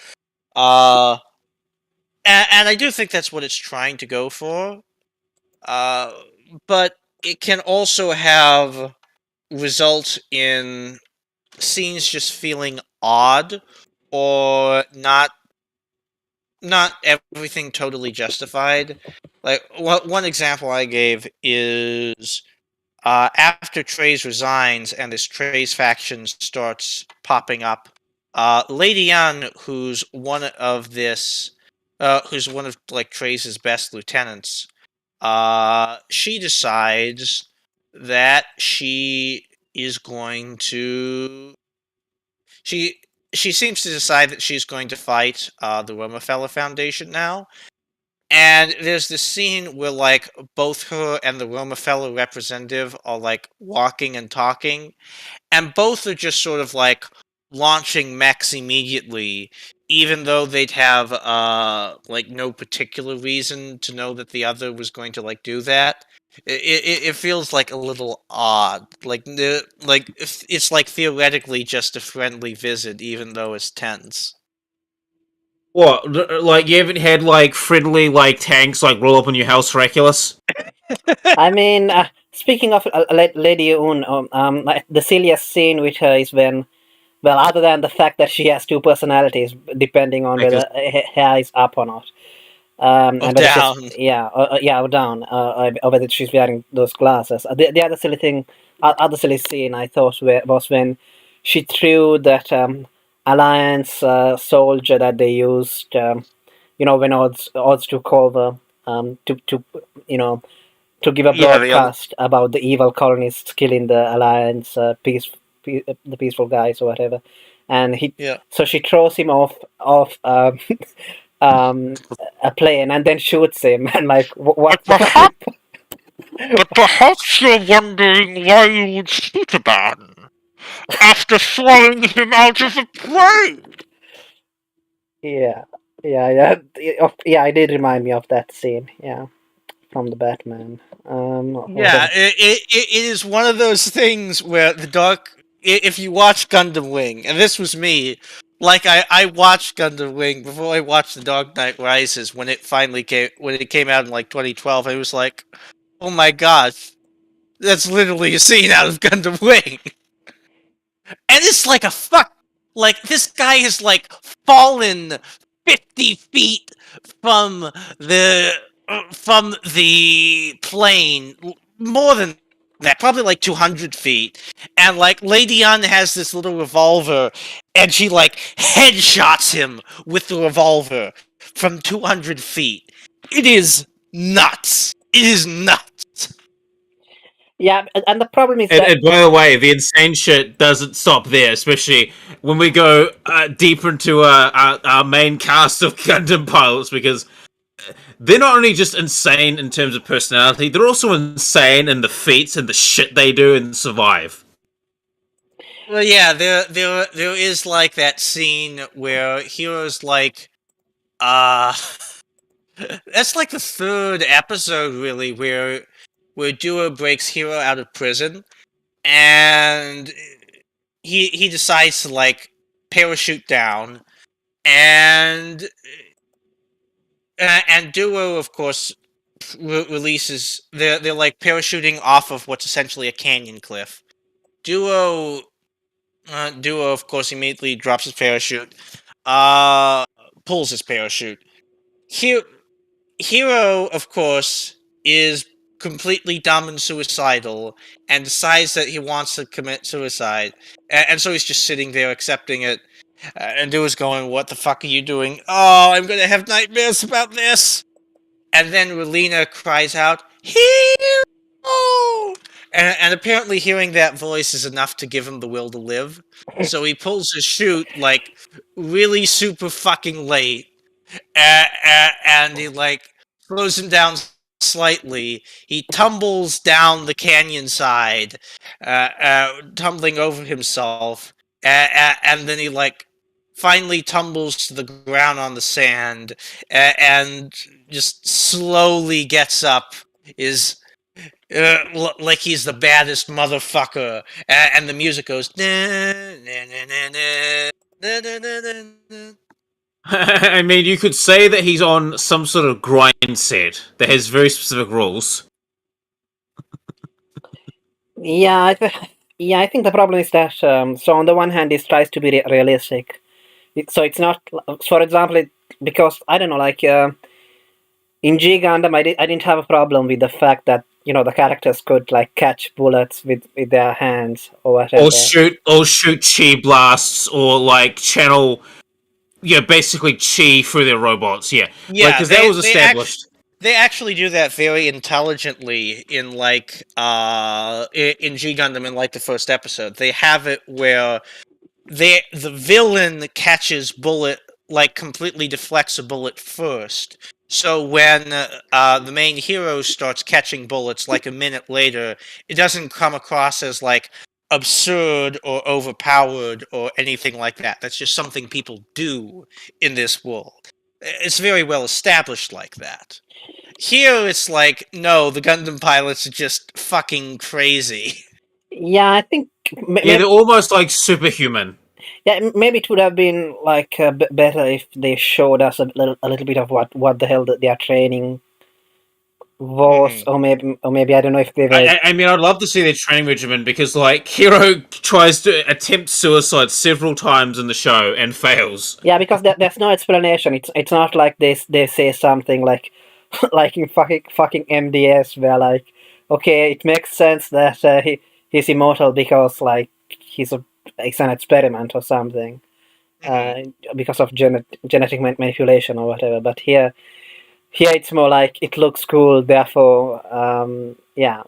Uh, and I do think that's what it's trying to go for. Uh, but it can also have result in scenes just feeling odd or not everything totally justified. Like one example I gave is after Treys resigns and this Treys faction starts popping up, Lady Yan, who's one of like Treys' best lieutenants, she decides that she is going to she she seems to decide that she's going to fight the Rockefeller Foundation now. And there's this scene where like both her and the Rockefeller representative are like walking and talking, and both are just sort of like launching mechs immediately, even though they'd have like no particular reason to know that the other was going to like do that. It feels like a little odd, like it's like theoretically just a friendly visit, even though it's tense. What? Like, you haven't had like friendly like tanks like roll up on your house miraculous? I mean, speaking of Lady Un, like, the silliest scene with her is when, well, other than the fact that she has two personalities, depending on Because whether her hair is up or not, Oh, and whether she's down. yeah, or down, or whether she's wearing those glasses. The other silly thing, other silly scene I thought was when she threw that alliance soldier that they used, when odds took over, to to give a Yeah, the other. broadcast about the evil colonists killing the alliance the peaceful guys or whatever, and Yeah. so she throws him off um, a plane and then shoots him and like what But perhaps you're wondering why you would shoot a man after throwing him out of a plane. yeah, yeah, it did remind me of that scene, yeah, from the Batman, Yeah, whatever. it is one of those things where if you watch Gundam Wing, and this was me, like I watched Gundam Wing before I watched The Dark Knight Rises when it came out in like 2012. I was like, oh my gosh, that's literally a scene out of Gundam Wing. And it's like like this guy has like fallen 50 feet from the plane, more than that, probably like 200 feet. And like Lady Yon has this little revolver, and she like headshots him with the revolver from 200 feet. It is nuts. It is nuts. Yeah, and the problem is and, that and by the way, the insane shit doesn't stop there, especially when we go deeper into our main cast of Gundam pilots, because they're not only just insane in terms of personality, they're also insane in the feats and the shit they do and survive. Well, yeah, there is like that scene where Hero's like, uh, that's like the third episode really where Duo breaks Hero out of prison, and he decides to like parachute down, and and Duo of course releases they're like parachuting off of what's essentially a canyon cliff. Duo Duo, of course, immediately drops his parachute, uh, pulls his parachute. Hero, Hero, of course, is completely dumb and suicidal and decides that he wants to commit suicide. And so he's just sitting there accepting it. And Duo's going, "What the fuck are you doing? Oh, I'm gonna have nightmares about this." And then Relina cries out, "Hero!" And apparently hearing that voice is enough to give him the will to live. So he pulls his chute, like, really super fucking late. And he, like, slows him down slightly. He tumbles down the canyon side, tumbling over himself. And then he, like, finally tumbles to the ground on the sand and just slowly gets up, is like he's the baddest motherfucker, and the music goes. I mean, you could say that he's on some sort of grind set that has very specific rules. Yeah, yeah, I think the problem is that so on the one hand, it tries to be realistic. So it's not, for example, because I don't know, like in G Gundam, I didn't have a problem with the fact that the characters could like catch bullets with their hands or whatever. Or shoot chi blasts, or like channel, basically chi through their robots. Yeah, Yeah, because that was established. They actually do that very intelligently in like in G Gundam in like the first episode. They have it where the villain catches bullet, like completely deflects a bullet first. So when the main hero starts catching bullets like a minute later, it doesn't come across as like absurd or overpowered or anything like that. That's just something people do in this world. It's very well established like that. Here it's like, no, the Gundam pilots are just fucking crazy. Yeah, I think Yeah, they're almost like superhuman. yeah, maybe it would have been like better if they showed us a little bit of what the hell their training was, or maybe I don't know if they were. I mean, I'd love to see their training regimen, because like Hero tries to attempt suicide several times in the show and fails. Yeah, because there's no explanation. It's not like they say something like like in fucking MDS where like, okay, it makes sense that he's immortal because like it's an experiment or something, because of genetic manipulation or whatever. But here it's more like it looks cool, therefore yeah,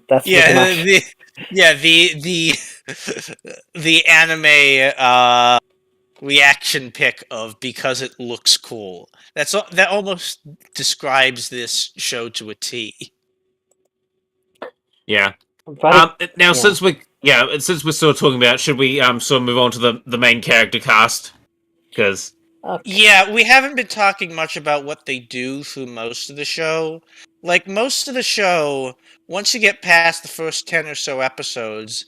that's pretty much. The anime reaction pic of because it looks cool. That almost describes this show to a T. Yeah. But Now, yeah. since we're still talking about, should we sort of move on to the main character cast? Because Okay. Yeah, we haven't been talking much about what they do through most of the show. Like, most of the show, once you get past the first 10 or so episodes,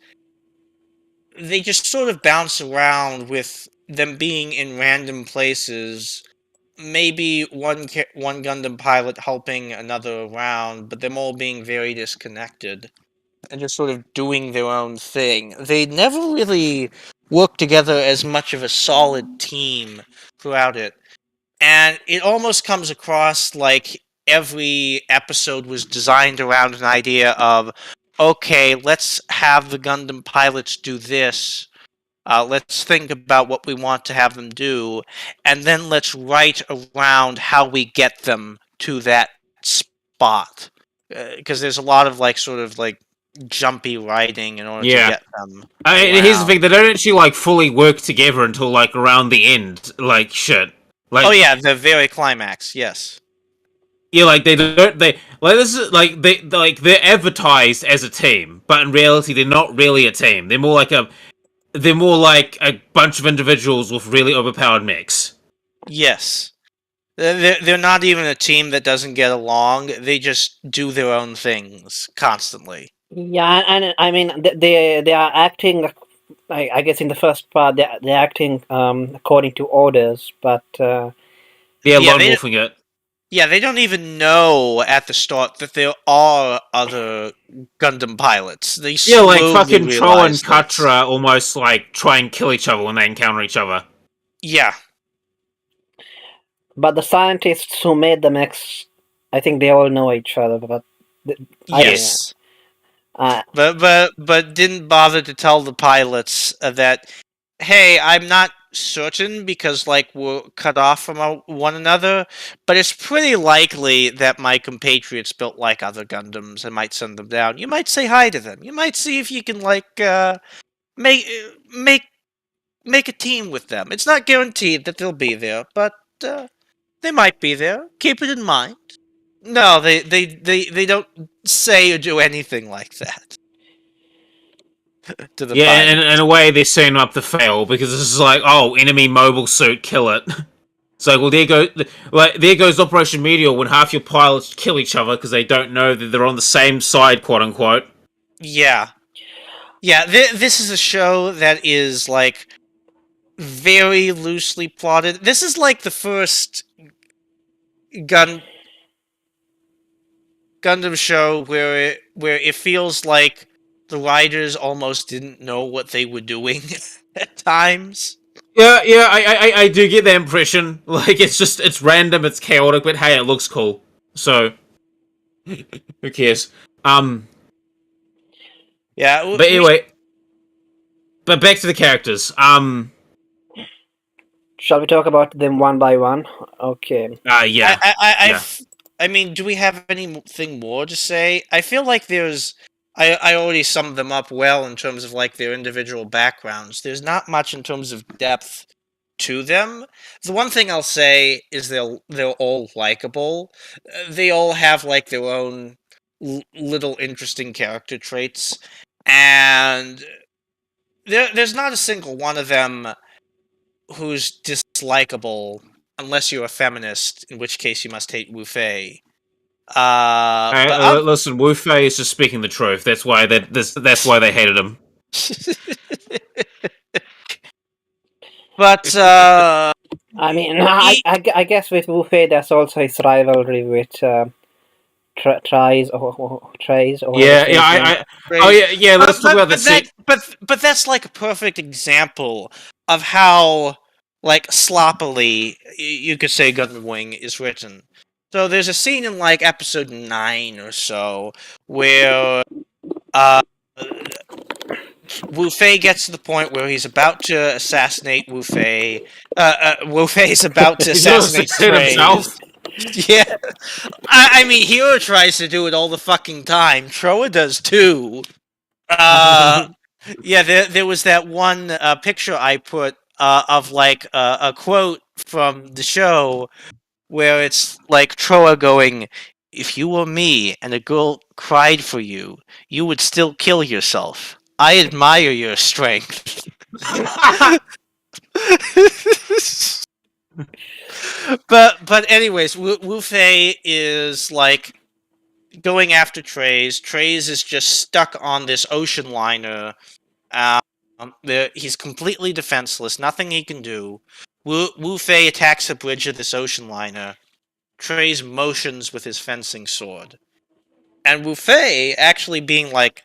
they just sort of bounce around with them being in random places. Maybe one Gundam pilot helping another around, but them all being very disconnected and just sort of doing their own thing. They never really work together as much of a solid team throughout it. And it almost comes across like every episode was designed around an idea of, okay, let's have the Gundam pilots do this. Let's think about what we want to have them do, and then let's write around how we get them to that spot. Because there's a lot of like sort of like jumpy writing in order to Yeah. get them. here's the around. thing: they don't actually like fully work together until like around the end. Like shit. Like, Oh yeah, the very climax. Yes. yeah, like they like this is like they're advertised as a team, but in reality they're not really a team. They're more like a bunch of individuals with really overpowered mechs. Yes. They're not even a team that doesn't get along. They just do their own things constantly. Yeah, and I mean they are acting. I guess in the first part they're acting according to orders, but They're Yeah, lone they- wolfing it. Yeah, they don't even know at the start that there are other Gundam pilots. They Yeah, like slowly fucking Tro and realize this. Katra almost like try and kill each other when they encounter each other. Yeah, the scientists who made the mechs, I think they all know each other. But I don't yes, know. but didn't bother to tell the pilots that, hey, I'm not certain because like we're cut off from one another, but it's pretty likely that my compatriots built like other Gundams. I might send them down. You might say hi to them. You might see if you can like make make make a team with them. It's not guaranteed that they'll be there, but they might be there. Keep it in mind. No, they don't say or do anything like that. to the Yeah, pilot. and in a way, they're setting up to fail because this is like, oh, enemy mobile suit, kill it. It's like, well, there goes Operation Meteor when half your pilots kill each other because they don't know that they're on the same side, quote unquote. Yeah. This is a show that is like very loosely plotted. This is like the first Gundam show where it feels like the writers almost didn't know what they were doing at times. Yeah, I do get that impression. Like, it's random, it's chaotic, but hey, it looks cool. So, who cares? Yeah, But anyway, but back to the characters. Shall we talk about them one by one? Okay. Yeah. I mean, do we have anything more to say? I feel like I already summed them up well in terms of like their individual backgrounds. There's not much in terms of depth to them. The one thing I'll say is they're all likable. They all have like their own little interesting character traits, and there's not a single one of them who's dislikable unless you're a feminist, in which case you must hate Wu Fei. Listen, Wu Fei is just speaking the truth. That's why that's why they hated him. But I mean, I guess with Wu Fei, there's also his rivalry with Treys or Treys. Let's talk about the but that's like a perfect example of how like sloppily you could say Gundam Wing is written. So there's a scene in like episode 9 or so where Wu Fei gets to the point where he's about to assassinate Wu Fei. Wu Fei's about to assassinate Treys. Yeah, I mean, Hero tries to do it all the fucking time. Troa does too. Yeah, there was that one picture I put of like a quote from the show where it's like Troa going, "If you were me and a girl cried for you, you would still kill yourself. I admire your strength." But anyways, Wu Fei is like going after Treys. Treys is just stuck on this ocean liner. He's completely defenseless. Nothing he can do. Wu Fei attacks a bridge of this ocean liner. Treys motions with his fencing sword. And Wu Fei, actually being like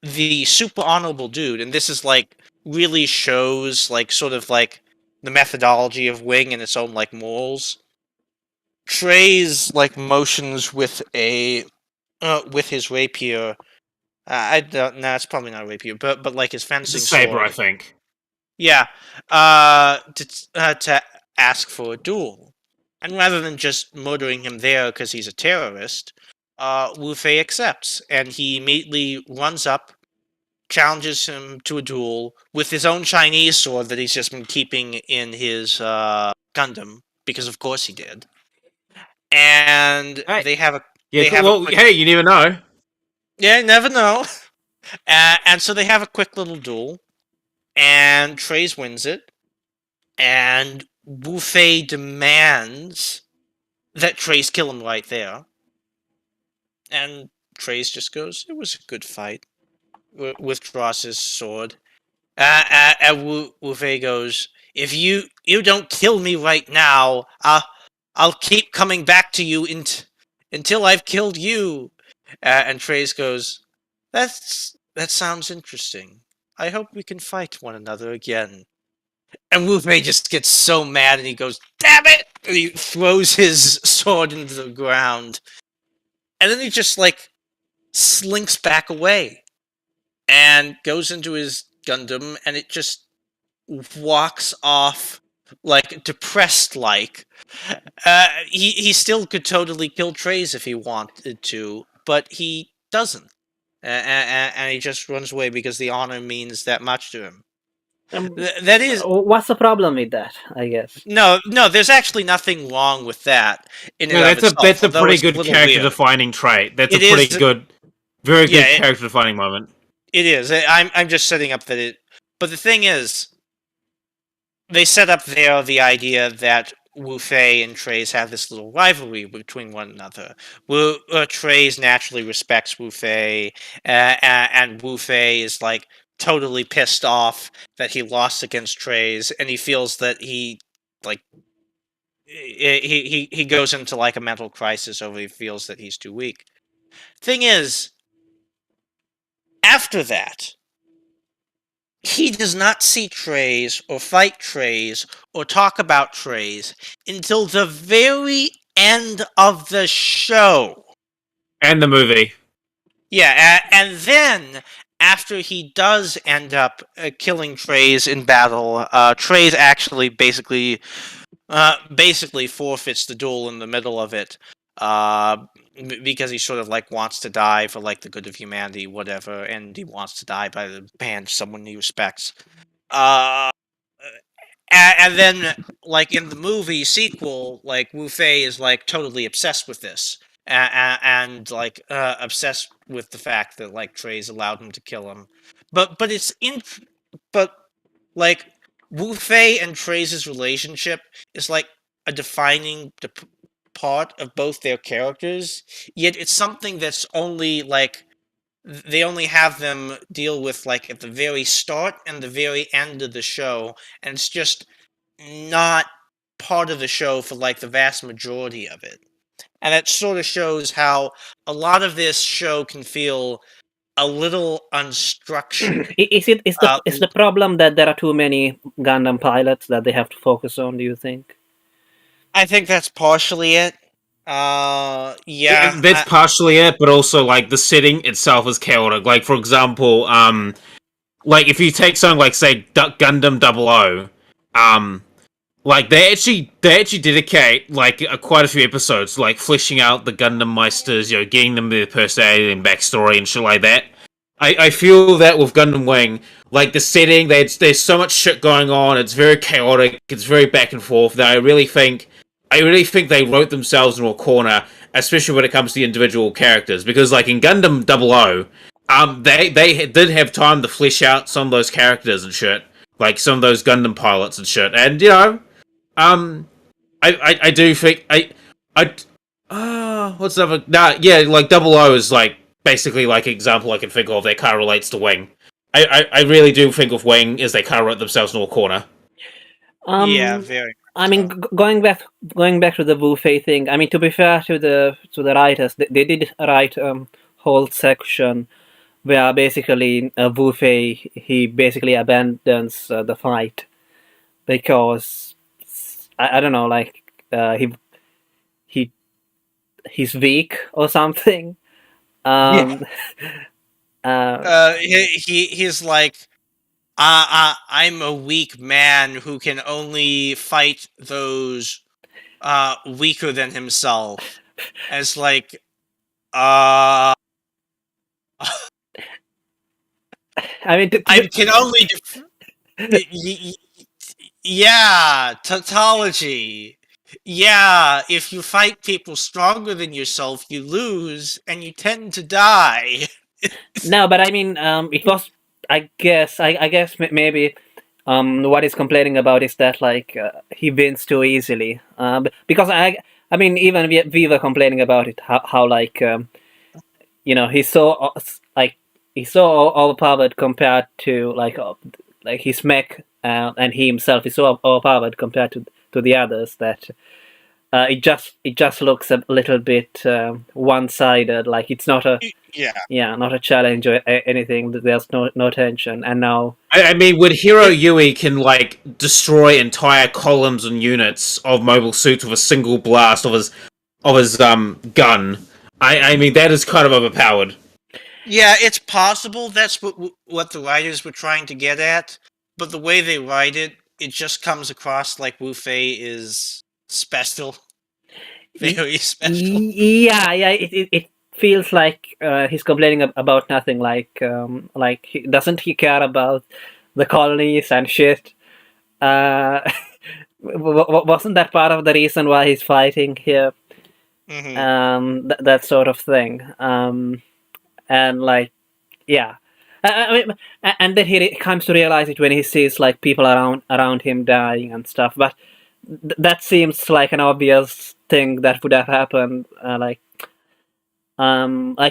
the super honorable dude, and this is like really shows like sort of like the methodology of Wing and its own like morals. Treys like motions with a with his rapier. I don't. No, it's probably not a rapier, but like his fencing it's a saber, sword. I think. Yeah. To ask for a duel, and rather than just murdering him there because he's a terrorist, Wu Fei accepts, and he immediately runs up, challenges him to a duel with his own Chinese sword that he's just been keeping in his Gundam, because of course he did. And they have a hey, you never know. Yeah, you never know. And so they have a quick little duel, and Treys wins it, and Wu Fei demands that Treys kill him right there. And Treys just goes, "It was a good fight," withdraws his sword. And Wu Fei goes, "If you don't kill me right now, I'll keep coming back to you until I've killed you." And Treys goes, That sounds interesting. I hope we can fight one another again." And Wu Fei just gets so mad, and he goes, "Damn it!" And he throws his sword into the ground. And then he just like slinks back away and goes into his Gundam, and it just walks off like depressed like. He still could totally kill Treys if he wanted to, but he doesn't. And he just runs away because the honor means that much to him. That is. What's the problem with that? I guess. No. There's actually nothing wrong with that. That's a pretty good character-defining trait. That's a pretty good, very good character-defining moment. It is. I'm just setting up that it. But the thing is, they set up there the idea that Wu Fei and Treys have this little rivalry between one another. Treys naturally respects Wu Fei, and Wu Fei is like totally pissed off that he lost against Treys, and he feels that he like he goes into like a mental crisis over he feels that he's too weak. Thing is, after that, he does not see Treys or fight Treys or talk about Treys until the very end of the show. And the movie. Yeah, and then after he does end up killing Treys in battle, Treys actually basically forfeits the duel in the middle of it. Because he sort of like wants to die for like the good of humanity, whatever, and he wants to die by the hand of someone he respects. Uh, and then like in the movie sequel, like Wu Fei is like totally obsessed with this, and like obsessed with the fact that like Treys allowed him to kill him. But but like Wu Fei and Treys' relationship is like a defining part of both their characters, yet it's something that's only like they only have them deal with like at the very start and the very end of the show, and it's just not part of the show for like the vast majority of it. And it sort of shows how a lot of this show can feel a little unstructured. Is the problem that there are too many Gundam pilots that they have to focus on? Do you think? I think that's partially it. Yeah, That's partially it, but also like the setting itself is chaotic. Like for example, like if you take something like say Gundam 00, like they actually dedicate like quite a few episodes like fleshing out the Gundam Meisters, you know, getting them their personality and backstory and shit like that. I feel that with Gundam Wing, like the setting, there's so much shit going on. It's very chaotic. It's very back and forth. That I really think they wrote themselves into a corner, especially when it comes to the individual characters. Because like in Gundam 00, they did have time to flesh out some of those characters and shit, like some of those Gundam pilots and shit. And you know, I do think what's the other? Nah, yeah, like 00 is like basically like an example I can think of that kind of relates to Wing. I really do think of Wing as they kind of wrote themselves into a corner. yeah, very. I mean, going back to the Wu Fei thing. I mean, to be fair to the writers, they did write whole section where basically Wu Fei he basically abandons the fight because I don't know, like he's weak or something. He's like, I'm a weak man who can only fight those weaker than himself. As like, I mean, I can only. Yeah, tautology. Yeah, if you fight people stronger than yourself, you lose, and you tend to die. no, but I mean, it was. I guess maybe what he's complaining about is that like he wins too easily. Because I mean, even we were complaining about it how like you know he's so like he's so overpowered compared to like his mech, and he himself is so overpowered compared to the others that it just looks a little bit one-sided. Like it's not a not a challenge or anything. There's no tension. And now I mean, when Hero Yui can like destroy entire columns and units of mobile suits with a single blast of his gun, I mean that is kind of overpowered. Yeah, it's possible that's what the writers were trying to get at, but the way they write it, it just comes across like Wu Fei is special. Very special. Yeah. It feels like he's complaining about nothing. Like doesn't he care about the colonies and shit? Wasn't that part of the reason why he's fighting here? Mm-hmm. That sort of thing. And like, yeah, I mean, and then he comes to realize it when he sees like people around him dying and stuff. But that seems like an obvious thing that would have happened. Like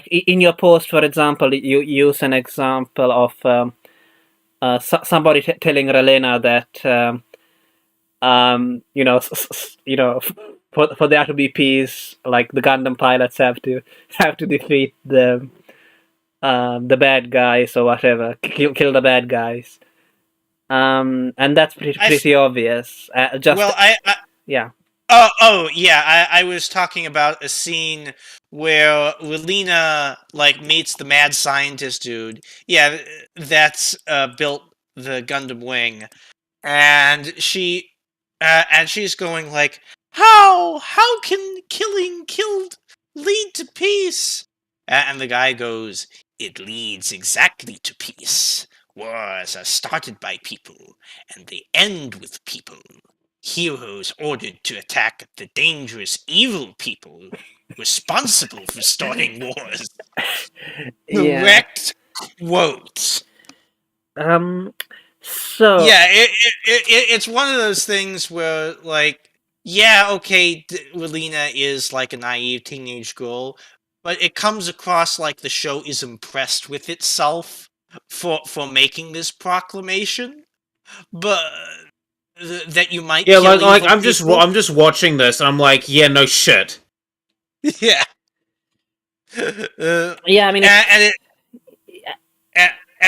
in your post, for example, you use an example of somebody telling Relena that for there to be peace, like the Gundam pilots have to defeat the bad guys or whatever, kill the bad guys. And that's pretty obvious. Yeah. Yeah. I was talking about a scene where Relena like meets the mad scientist dude. Yeah, that's built the Gundam wing, and she's going like, how can killing killed lead to peace? And the guy goes, it leads exactly to peace. Wars are started by people, and they end with people. Heroes ordered to attack the dangerous evil people responsible for starting wars. Yeah. Direct quote. So Yeah, it's one of those things where, like, yeah, okay, Relena is like a naive teenage girl, but it comes across like the show is impressed with itself for making this proclamation, but that you might Yeah, kill like evil people. I'm just watching this, and I'm like, yeah, no shit. Yeah. yeah, I mean, and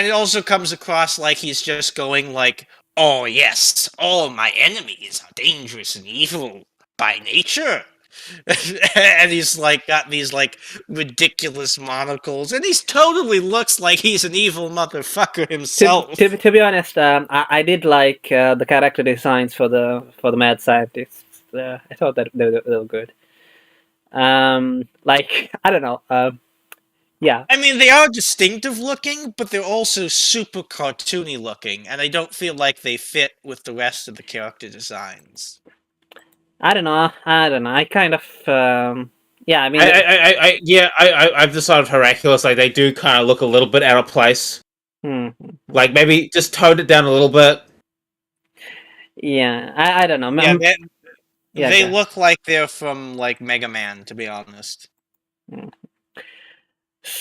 it also comes across like he's just going like, oh yes, all my enemies are dangerous and evil by nature. And he's like got these like ridiculous monocles, and he totally looks like he's an evil motherfucker himself. to be honest, I did like the character designs for the mad scientists. I thought that they were good. Like I don't know. Yeah, I mean, they are distinctive looking, but they're also super cartoony looking, and I don't feel like they fit with the rest of the character designs. I don't know. I kind of yeah. I mean, I've decided Hercules, like they do kind of look a little bit out of place. Like maybe just tone it down a little bit. Yeah, I don't know. Yeah, they look like they're from like Mega Man, to be honest.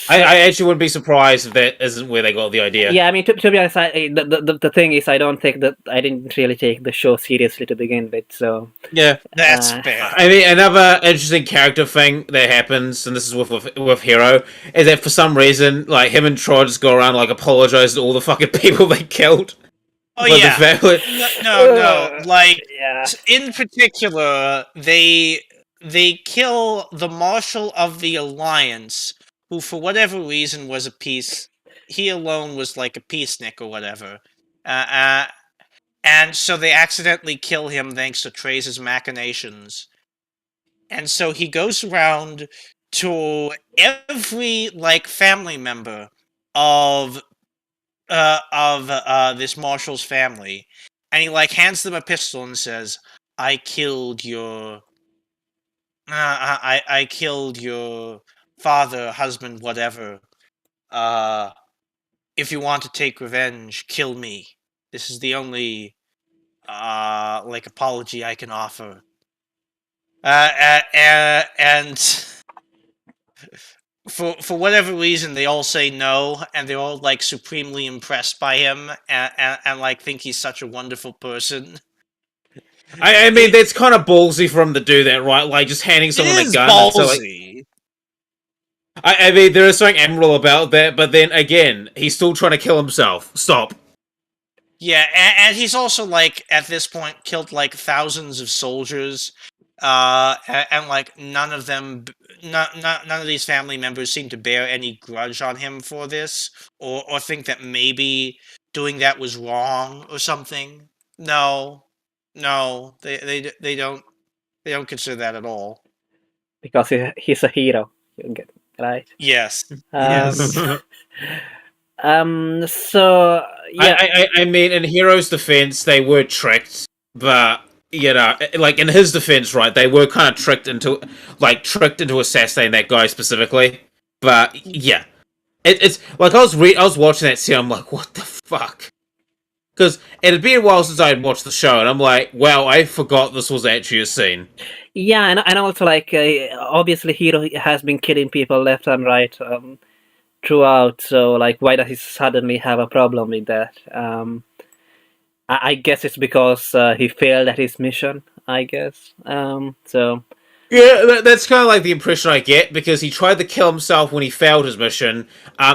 I actually wouldn't be surprised if that isn't where they got the idea. Yeah, I mean, to be honest, the thing is, I don't think that I didn't really take the show seriously to begin with. So yeah, that's fair. I mean, another interesting character thing that happens, and this is with Hero, is that for some reason, like him and Troy just go around like apologize to all the fucking people they killed. Oh yeah, no, like in particular, they kill the Marshal of the Alliance, who for whatever reason was a peace. He alone was like a peacenik or whatever, and so they accidentally kill him thanks to Treys' machinations. And so he goes around to every like family member of this Marshal's family, and he like hands them a pistol and says, "I killed your, I killed your father, husband, whatever. If you want to take revenge, kill me. This is the only like apology I can offer." And for whatever reason, they all say no, and they're all like supremely impressed by him, and like think he's such a wonderful person. I mean, that's kind of ballsy for him to do that, right? Like just handing someone a gun. Ballsy. So, like, I mean, there is something admirable about that, but then again, he's still trying to kill himself. Stop. Yeah, and he's also like at this point killed like thousands of soldiers, and like none of these family members seem to bear any grudge on him for this, or think that maybe doing that was wrong or something. No, they don't consider that at all. Because he's a hero, you get right. Yes. So yeah, I mean, in Hero's defense, they were tricked, but you know, like in his defense, right? They were kind of tricked into assassinating that guy specifically. But yeah, it's like I was watching that scene. I'm like, what the fuck? Because it had been a while since I had watched the show, and I'm like, wow, I forgot this was actually a scene. Yeah, and also like obviously Hero has been killing people left and right throughout. So like, why does he suddenly have a problem with that? I guess it's because he failed at his mission. I guess. So Yeah, that's kind of like the impression I get because he tried to kill himself when he failed his mission.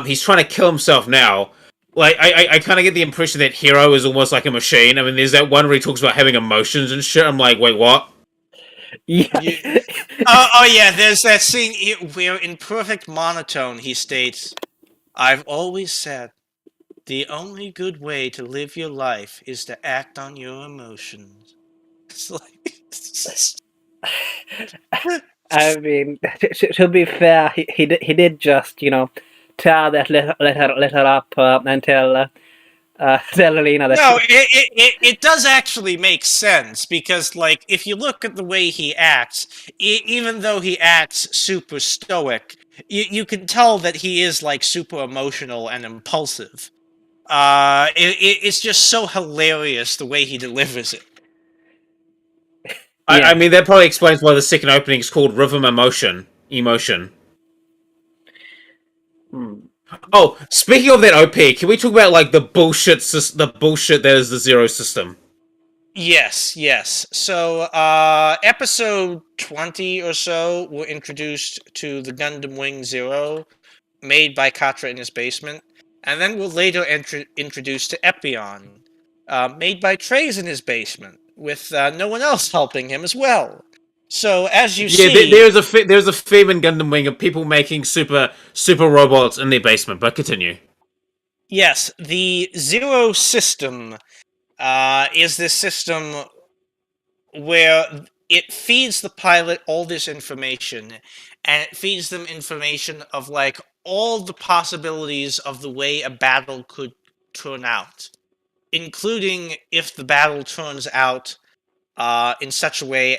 He's trying to kill himself now. Like I kind of get the impression that Hero is almost like a machine. I mean, there's that one where he talks about having emotions and shit. I'm like, wait, what? yeah, Oh yeah, there's that scene where in perfect monotone he states, "I've always said the only good way to live your life is to act on your emotions." It's like I mean, to be fair, he did just tear that letter up and tell Lena that no, it does actually make sense because, like, if you look at the way he acts, even though he acts super stoic, you can tell that he is like super emotional and impulsive. It's just so hilarious the way he delivers it. I yeah. mean, that probably explains why the second opening is called Rhythm Emotion. Emotion. Hmm. Oh, speaking of that OP, can we talk about like the bullshit that is the Xero System? Yes, yes. So, episode 20 or so, we're introduced to the Gundam Wing Zero, made by Katra in his basement, and then we're later introduced to Epion, made by Treys in his basement, with no one else helping him as well. So, as you Yeah, see, there's a theme in Gundam Wing of people making super robots in their basement. But continue. yes, the Xero System is this system where it feeds the pilot all this information, and it feeds them information of like all the possibilities of the way a battle could turn out, including if the battle turns out in such a way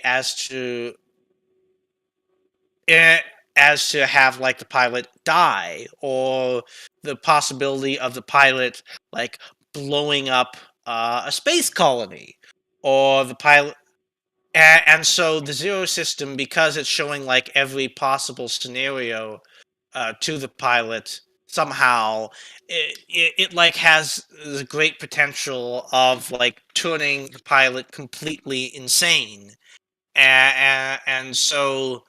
eh, as to have like the pilot die, or the possibility of the pilot like blowing up a space colony, or the pilot. And so the Zero System, because it's showing like every possible scenario to the pilot, somehow it like has the great potential of like turning the pilot completely insane. And so,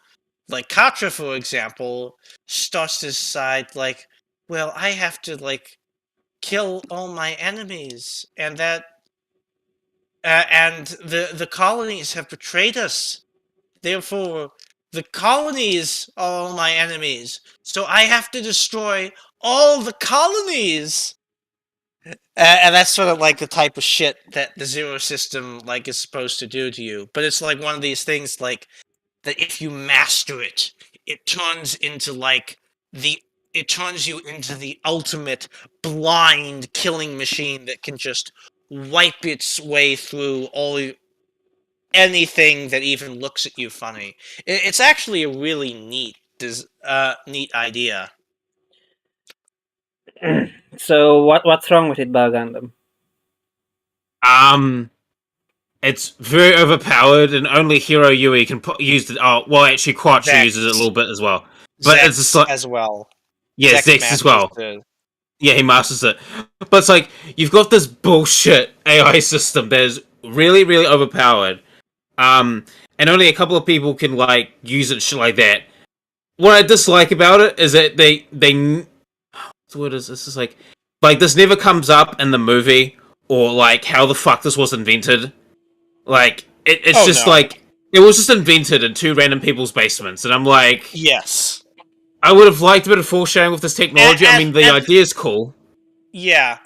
like Katra, for example, starts to decide like, well, I have to like kill all my enemies, and the colonies have betrayed us. Therefore, the colonies are all my enemies. So I have to destroy all the colonies. And that's sort of like the type of shit that the Zero System like is supposed to do to you. But it's like one of these things like that if you master it, it turns into like the it turns you into the ultimate blind killing machine that can just wipe its way through anything that even looks at you funny. It's actually a really neat idea. So what's wrong with it, Bar Gundam? Um, it's very overpowered, and only Hero Yui can use it. Oh, well, actually, Quattro uses it a Vex, little bit as well. But it's just like, as well. yeah, Zex Zex as masters well. the Yeah, he masters it. But it's like you've got this bullshit AI system that is really overpowered. And only a couple of people can like use it shit like that. What I dislike about it is that they what is this? Is like this never comes up in the movie or like how the fuck this was invented. Like it's Oh just no. like it was just invented in two random people's basements, and I'm like, Yes. I would have liked a bit of foreshadowing with this technology. I mean, the And idea is cool. yeah.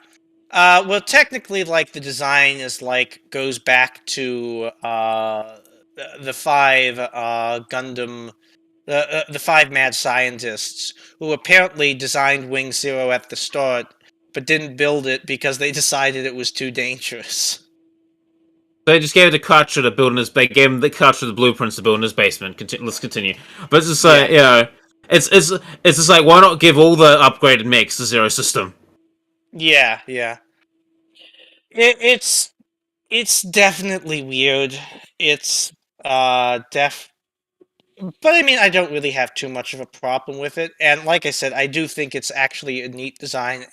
Well, technically, like the design is like goes back to the five Gundam, the five mad scientists who apparently designed Wing Zero at the start, but didn't build it because they decided it was too dangerous. They just gave it to Katra to build in his. They gave him the Katra the blueprints to build in his basement. Let's continue. But it's just like Yeah. it's just like, why not give all the upgraded mechs to Xero System? Yeah, yeah. It's definitely weird. It's def but I mean I don't really have too much of a problem with it. And like I said, I do think it's actually a neat design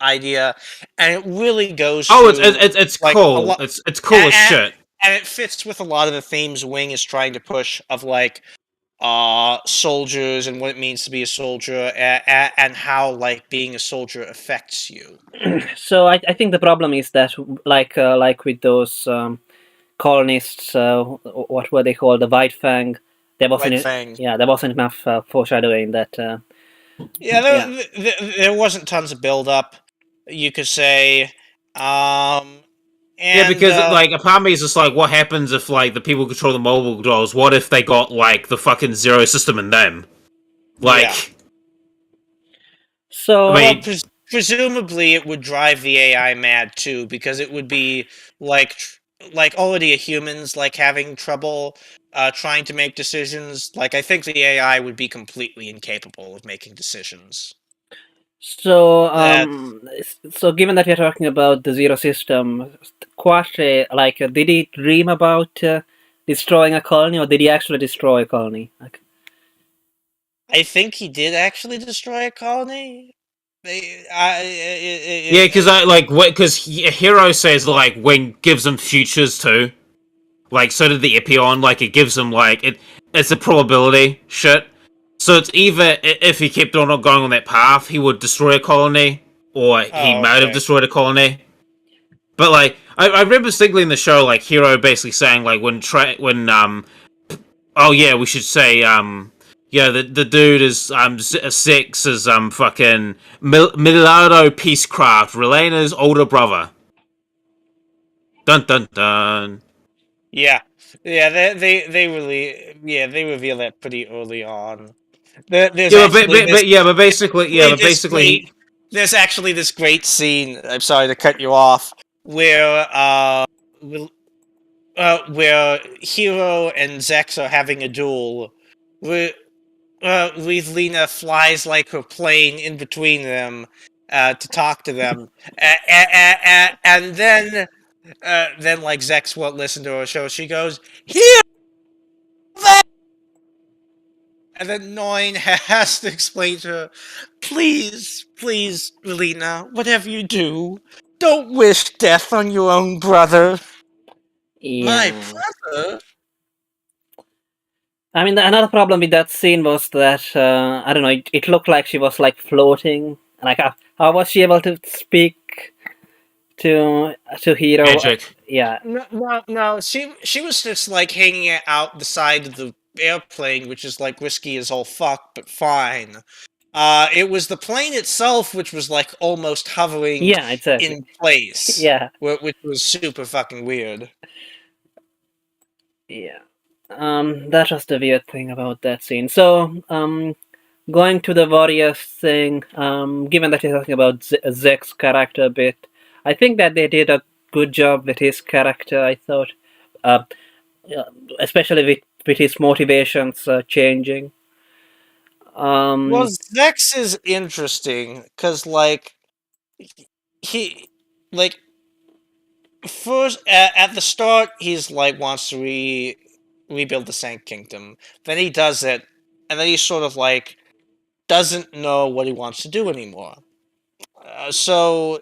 idea, and it really goes Oh, through it's like a cool. lot It's cool as and, shit. and it fits with a lot of the themes Wing is trying to push of like soldiers and what it means to be a soldier, and how like being a soldier affects you. So I think the problem is that like with those colonists, what were they called, the White Fang? There White wasn't Fang. yeah, there wasn't enough foreshadowing that. Yeah, Yeah. there wasn't tons of build up, you could say. Um, Yeah, and because like a part of me is just like, what happens if like the people who control the mobile controls? What if they got like the fucking Xero System in them? yeah. Like, I So Well, mean, presumably it would drive the AI mad too, because it would be like like already a humans like having trouble trying to make decisions. Like I think the AI would be completely incapable of making decisions. so That so given that we're talking about the Zero System, Quatre, like, did he dream about destroying a colony, or did he actually destroy a colony? Like, I think he did actually destroy a colony. yeah, because I like what because Hero says like Wing gives them futures too. Like, so did the Epion. Like, it gives them like it's a probability shit. So it's either if he kept on going on that path, he would destroy a colony, or he Oh, might have okay. destroyed a colony. But like, I remember distinctly in the show, like Hero basically saying like oh yeah, we should say yeah, the dude is Six is fucking Millardo Peacecraft, Relena's older brother. Dun dun dun. Yeah, yeah. They really they reveal that pretty early on. There's Yeah, actually this but this basically great he. there's actually this great scene. I'm sorry to cut you off. Where where Hero and Zex are having a duel. Where Lena flies like her plane in between them to talk to them, and then like Zex won't listen to her, so she goes here, and then Noin has to explain to her, please, please, Lena, whatever you do, don't wish death on your own brother. My yeah. brother? I mean, another problem with that scene was that I don't know. It looked like she was like floating. Like, how was she able to speak to Hero? Magic. Yeah, No. She was just like hanging out the side of the airplane, which is like risky as all fuck, but fine. It was the plane itself which was like almost hovering yeah, exactly. in place, Yeah, which was super fucking weird. yeah. That was the weird thing about that scene. So, going to the Warriors thing, given that you're talking about Zek's character a bit, I think that they did a good job with his character. I thought, uh, yeah, especially with his motivations changing. Well, Um, Zex is interesting because like he like first at the start he's like wants to rebuild the Sand Kingdom. Then he does it, and then he sort of like doesn't know what he wants to do anymore. So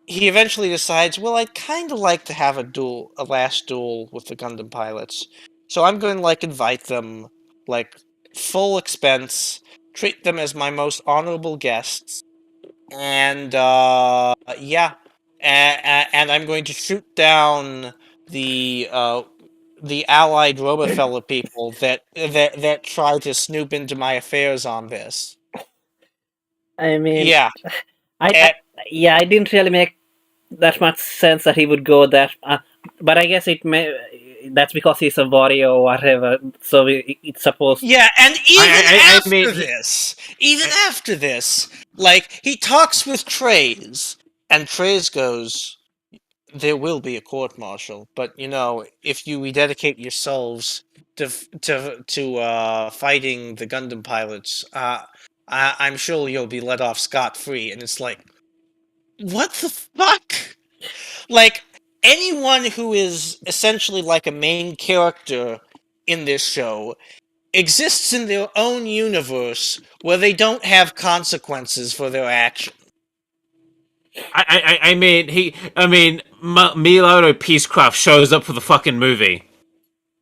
he eventually decides, well, I'd kind of like to have a last duel with the Gundam pilots. So I'm going to like invite them, like full expense, treat them as my most honorable guests, and yeah, and I'm going to shoot down the allied Robofeller people that try to snoop into my affairs on this. I mean, Yeah, I yeah, I didn't really make that much sense that he would go that. But I guess it may. That's because he's a warrior or whatever. So it's supposed. yeah, and even I mean, after this, like he talks with Treys, and Treys goes, there will be a court martial, but if you rededicate yourselves to fighting the Gundam pilots, I'm sure you'll be let off scot free. And it's like, what the fuck? Like, anyone who is essentially like a main character in this show exists in their own universe where they don't have consequences for their action. Milano Peacecraft shows up for the fucking movie.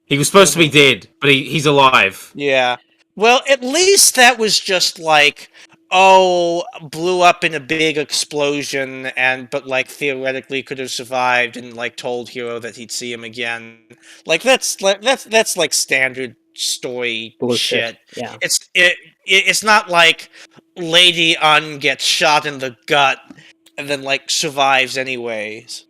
He was supposed to be dead, but he's alive. Yeah. Well, at least that was just like, blew up in a big explosion, but like theoretically could have survived, and like told Hero that he'd see him again. Like that's like standard story Bullshit. shit. Yeah. It's not like Lady Un gets shot in the gut and then like survives anyways.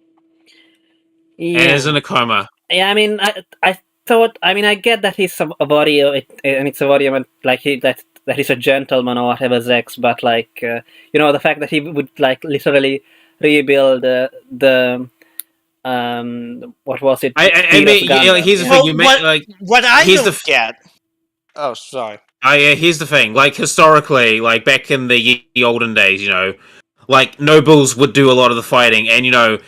And is in Yeah. a coma. Yeah. I mean, I thought. I mean, I get that he's a warrior, and it's a warrior, and like that he's a gentleman or whatever, Zex. But like, the fact that he would like literally rebuild what was it? I mean, here's the thing. You make what I here's don't get. Oh, sorry. Here's the thing. Like historically, like back in the olden days, like nobles would do a lot of the fighting, and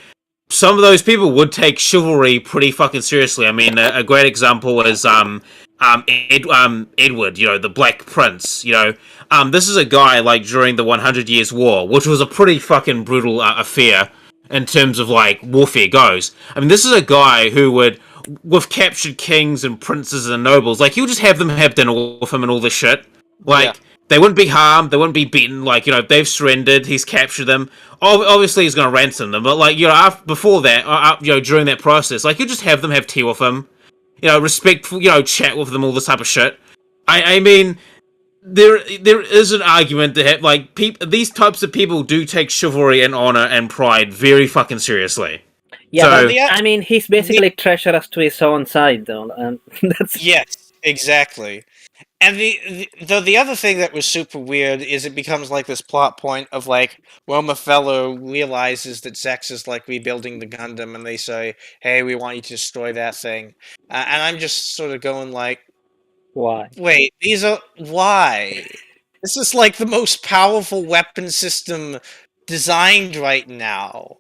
some of those people would take chivalry pretty fucking seriously. I mean, a great example is Edward, the Black Prince. This is a guy like during the 100 Years' War, which was a pretty fucking brutal affair in terms of like warfare goes. I mean, this is a guy who would, with captured kings and princes and nobles, like he'll just have them have dinner with him and all this shit. Like. Yeah. They wouldn't be harmed. They wouldn't be beaten. Like, they've surrendered. He's captured them. Obviously, he's going to ransom them. But, like, before that, during that process, like, you just have them have tea with him. Respectful, chat with them, all this type of shit. I mean, there is an argument to have, like, these types of people do take chivalry and honor and pride very fucking seriously. Yeah, So, but I mean, he's basically treacherous to his own side, though, and that's Yes, exactly. And the other thing that was super weird is it becomes like this plot point of like Roma Fellow realizes that Zex is like rebuilding the Gundam, and they say, "Hey, we want you to destroy that thing," and I'm just sort of going like, why. "Wait, why? This is like the most powerful weapon system designed right now,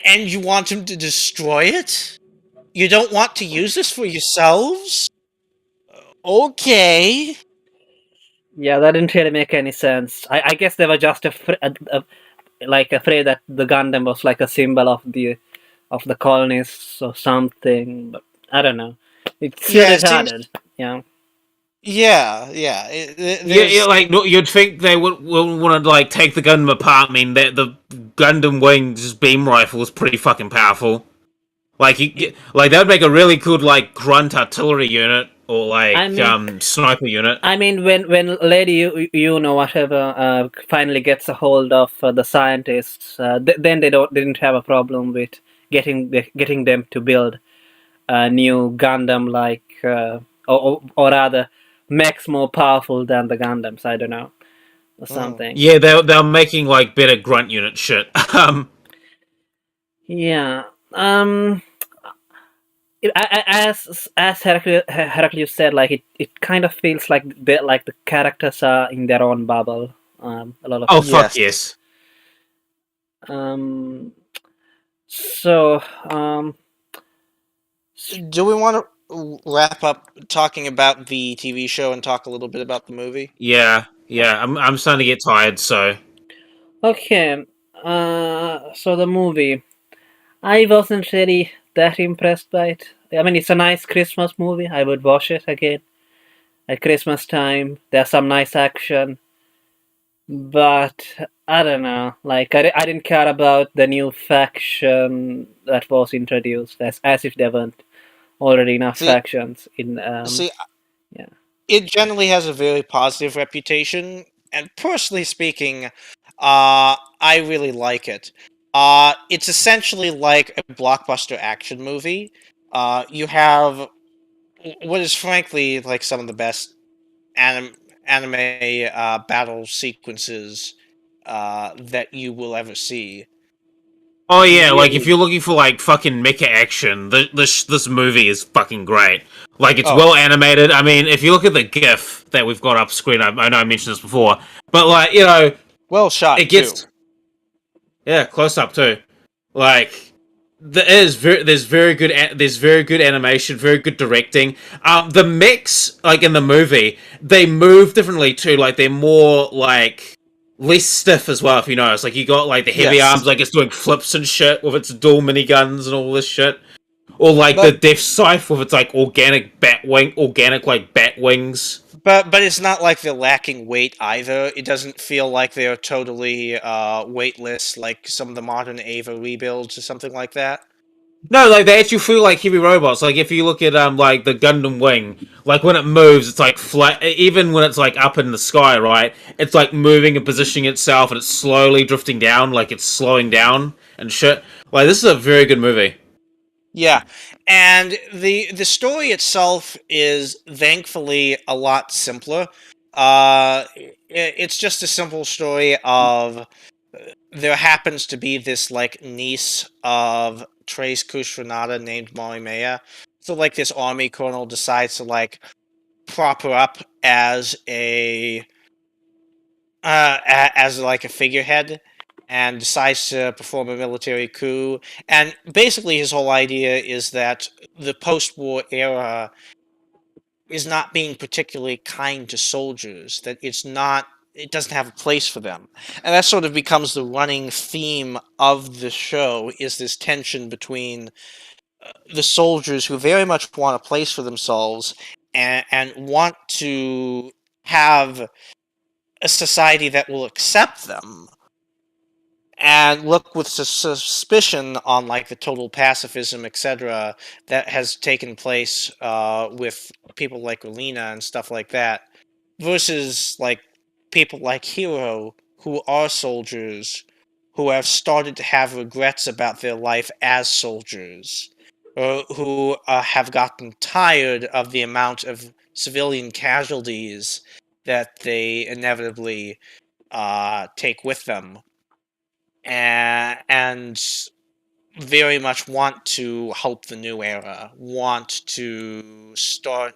and you want him to destroy it? You don't want to use this for yourselves?" Okay. Yeah, that didn't really make any sense. I guess they were just afraid that the Gundam was like a symbol of the colonists or something. But I don't know. It's still Yeah, it retarded. seems- Yeah. Yeah. yeah, like, no, you'd think they would want to, like, take the Gundam apart. I mean, the Gundam Wings beam rifle is pretty fucking powerful. Like, that would make a really good, like, grunt artillery unit, or, like, sniper unit. I mean, when Lady whatever finally gets a hold of the scientists, then they didn't have a problem with getting them to build a new Gundam, like or rather mechs more powerful than the Gundams. I don't know, or something. Yeah, they're making, like, better grunt unit shit. Yeah. As Heraclius said, like it kind of feels like the characters are in their own bubble. A lot of Oh fuck yes. So do we want to wrap up talking about the TV show and talk a little bit about the movie? Yeah. I'm starting to get tired. So okay. So the movie, I wasn't really that impressed by it. I mean, it's a nice Christmas movie. I would watch it again at Christmas time. There's some nice action, but I don't know. Like, I didn't care about the new faction that was introduced, as if there weren't already enough factions in. Yeah. It generally has a very positive reputation, and personally speaking, I really like it. It's essentially like a blockbuster action movie. You have what is frankly like some of the best anime battle sequences that you will ever see. Oh yeah, like if really. you're looking for like fucking mecha action, this movie is fucking great. Like it's Oh. well animated. I mean, if you look at the GIF that we've got up screen, I know I mentioned this before, but like Well shot it too. gets close up too. Like there's very good animation, very good directing. The mechs like in the movie, they move differently too. Like they're more like less stiff as well. If you notice, like you got like the heavy Yes. arms, like it's doing flips and shit with its dual miniguns and all this shit. Or like the But Death Scythe with its like organic like bat wings. but it's not like they're lacking weight either. It doesn't feel like they're totally weightless like some of the modern Ava rebuilds or something like that. No, like they actually feel like heavy robots. Like if you look at like the Gundam wing, like when it moves, it's like flat. Even when it's like up in the sky, right? It's like moving and positioning itself, and it's slowly drifting down, like it's slowing down and shit. Like this is a very good movie. Yeah, and the story itself is thankfully a lot simpler. It's just a simple story of there happens to be this like niece of Treys Resigns named Morimea. So like this army colonel decides to like prop her up as as like a figurehead and decides to perform a military coup. And basically, his whole idea is that the post-war era is not being particularly kind to soldiers. That it doesn't have a place for them, and that sort of becomes the running theme of the show. Is this tension between the soldiers who very much want a place for themselves and want to have a society that will accept them and look with suspicion on like the total pacifism, etc., that has taken place with people like Relina and stuff like that, versus like people like Hero who are soldiers who have started to have regrets about their life as soldiers, or who have gotten tired of the amount of civilian casualties that they inevitably take with them, and very much want to help the new era, want to start,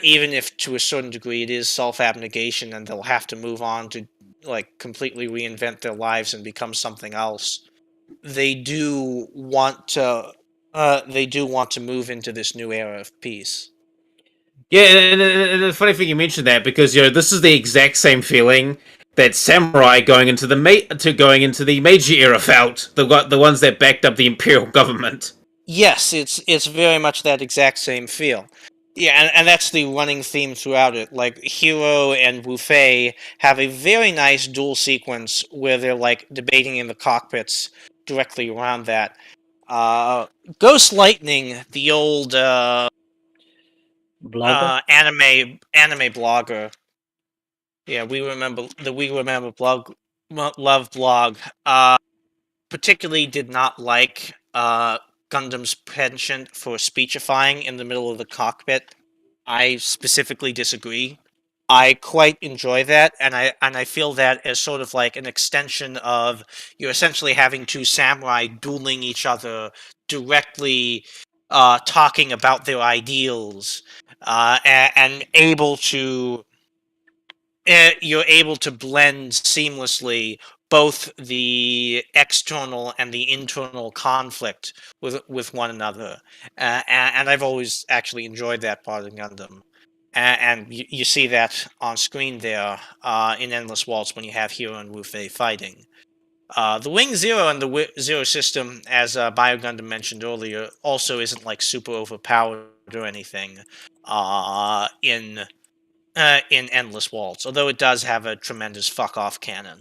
even if to a certain degree it is self-abnegation and they'll have to move on to like completely reinvent their lives and become something else. They do want to. They do want to move into this new era of peace. Yeah, and the funny thing you mentioned that because this is the exact same feeling that Samurai going into the Meiji era felt. The ones that backed up the imperial government. Yes, it's very much that exact same feel. Yeah, and that's the running theme throughout it. Like Hero and Wu Fei have a very nice dual sequence where they're like debating in the cockpits directly around that. Uh, Ghost Lightning, the old Blogger. anime blogger. Yeah, we remember blog love blog. Particularly did not like Gundam's penchant for speechifying in the middle of the cockpit. I specifically disagree. I quite enjoy that, and I feel that as sort of like an extension of you're essentially having two samurai dueling each other directly, talking about their ideals, and able to you're able to blend seamlessly both the external and the internal conflict with one another, and I've always actually enjoyed that part of Gundam, and you see that on screen there in Endless Waltz when you have Hero and Wu Fei fighting. The Wing Zero and the Xero System, as Bio Gundam mentioned earlier, also isn't like super overpowered or anything in Endless Waltz, although it does have a tremendous fuck off cannon.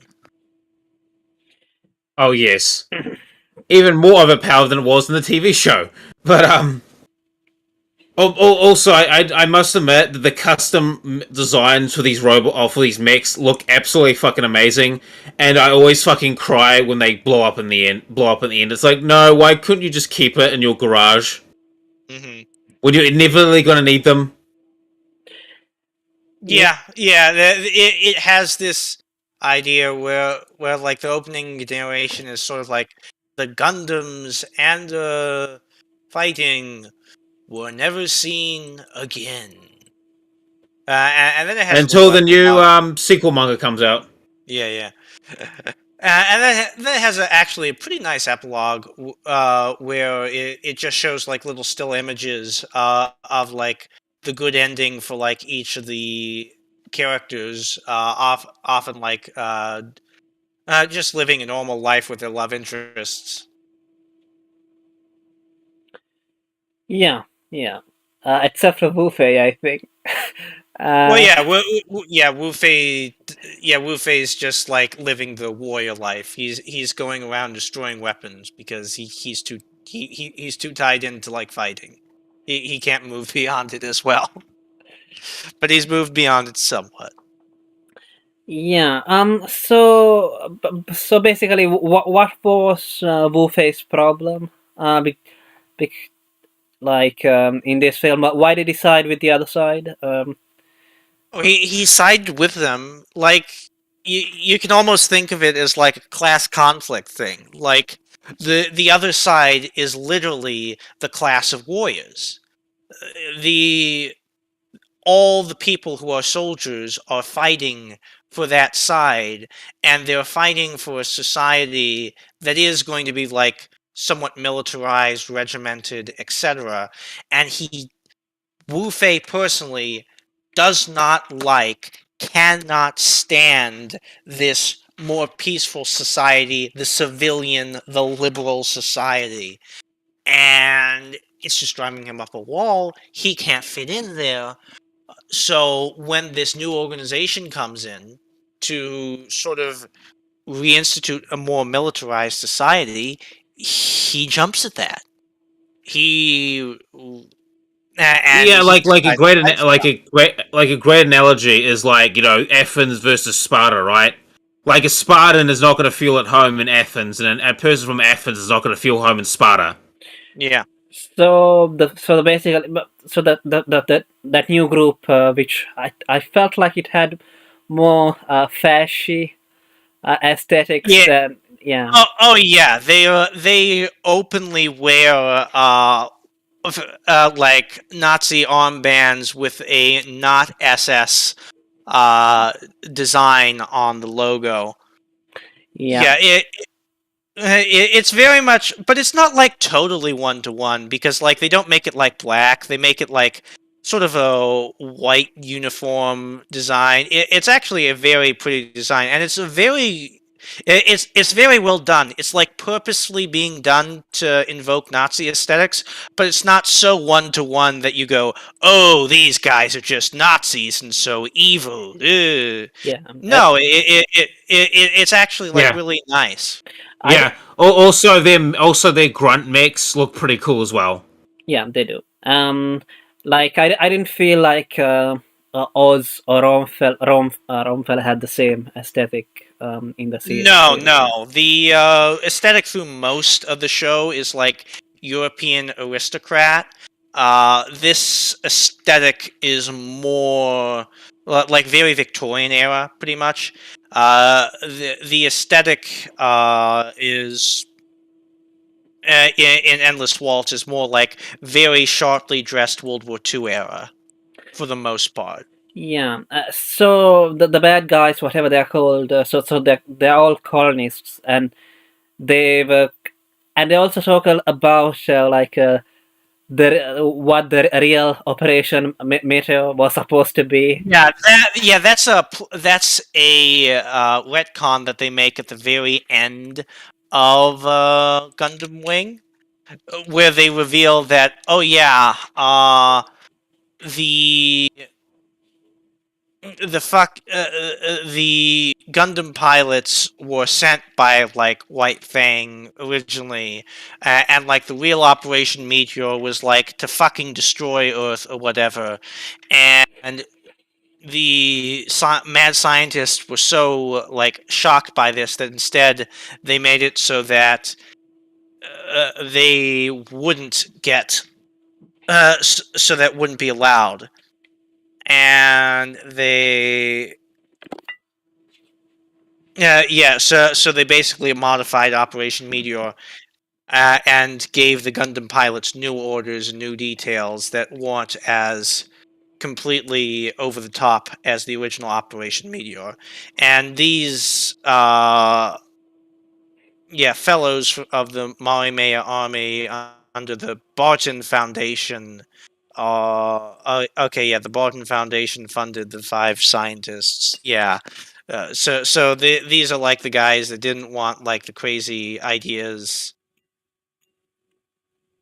Oh yes, even more overpowered than it was in the TV show. But also, I must admit that the custom designs for these for these mechs look absolutely fucking amazing, and I always fucking cry when they blow up in the end. It's like, no, why couldn't you just keep it in your garage Hmm. when you're inevitably gonna need them? Yeah. It has this idea where like the opening generation is sort of like the Gundams and the fighting were never seen again. And then it has a Until little the new epilogue. sequel manga comes out. Yeah. And then it has actually a pretty nice epilogue where it just shows like little still images of like the good ending for like each of the characters, often like just living a normal life with their love interests. Yeah, yeah. Except for Wu Fei, I think. Well, uh, yeah, Wu Fei, Wu Fei's just like living the warrior life. He's going around destroying weapons because he's too tied into like fighting. He can't move beyond it as well, but he's moved beyond it somewhat. yeah. So basically, what was Wu Fei's problem? Bec like in this film, why did he side with the other side? Oh, he sided with them. Like you can almost think of it as like a class conflict thing. Like the other side is literally the class of warriors. The all the people who are soldiers are fighting for that side, and they're fighting for a society that is going to be like somewhat militarized, regimented, etc. And Wu Fei personally does not like, cannot stand this more peaceful society, the civilian, the liberal society. And it's just driving him up a wall. He can't fit in there. So when this new organization comes in to sort of reinstitute a more militarized society, he jumps at that. And Yeah, he like decides to fight for them. a great analogy is like, you know, Athens versus Sparta, right? Like a Spartan is not going to feel at home in Athens, and a person from Athens is not going to feel home in Sparta. Yeah. So basically, so that new group, which I felt like it had more fashy aesthetics Yeah. than yeah. Oh yeah. They openly wear like Nazi armbands with a not SS design on the logo. Yeah, Yeah, it's very much, but it's not like totally one to one because like they don't make it like black. They make it like sort of a white uniform design. It's actually a very pretty design, and it's a very it's very well done. It's like purposely being done to invoke Nazi aesthetics, but it's not so one to one that you go, "Oh, these guys are just Nazis and so evil." Ugh. yeah. No, it's actually like Yeah, really nice. I yeah. Also their grunt mechs look pretty cool as well. Yeah, they do. Like I didn't feel like Oz or Romfel had the same aesthetic in the No. series. Yeah, The aesthetic through most of the show is like European aristocrat. This aesthetic is more like very Victorian era, pretty much. The aesthetic is in Endless Waltz is more like very sharply dressed World War II era for the most part. yeah. So the bad guys, whatever they're called, so they're all colonists, and they were, and they also talk about the what the real Operation Meteor was supposed to be. That's a retcon that they make at the very end of Gundam Wing, where they reveal that the the Gundam pilots were sent by like White Fang originally, and like the real Operation Meteor was like to fucking destroy Earth or whatever, and mad scientists were so like shocked by this that instead they made it so that they wouldn't get so that wouldn't be allowed, and they yeah, so they basically modified Operation Meteor, and gave the Gundam pilots new orders and new details that weren't as completely over the top as the original Operation Meteor. And these fellows of the Marimea army under the Barton Foundation. The Barton Foundation funded the 5 scientists. Yeah. These are like the guys that didn't want like the crazy ideas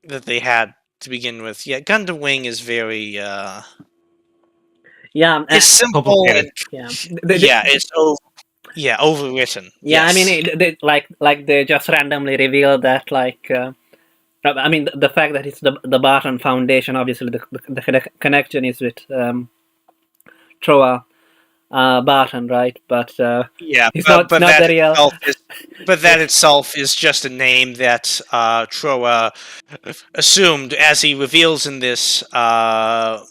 that they had to begin with. Yeah, Gundam Wing is very Yeah, it's simple Complicated. and yeah. it's overwritten. Yeah, I mean, Yes. like they just randomly reveal that, like, I mean, the fact that it's the Barton Foundation, obviously the connection is with Troa Barton, right? But Yeah, it's but, not the real. that itself is just a name that Troa assumed, as he reveals in this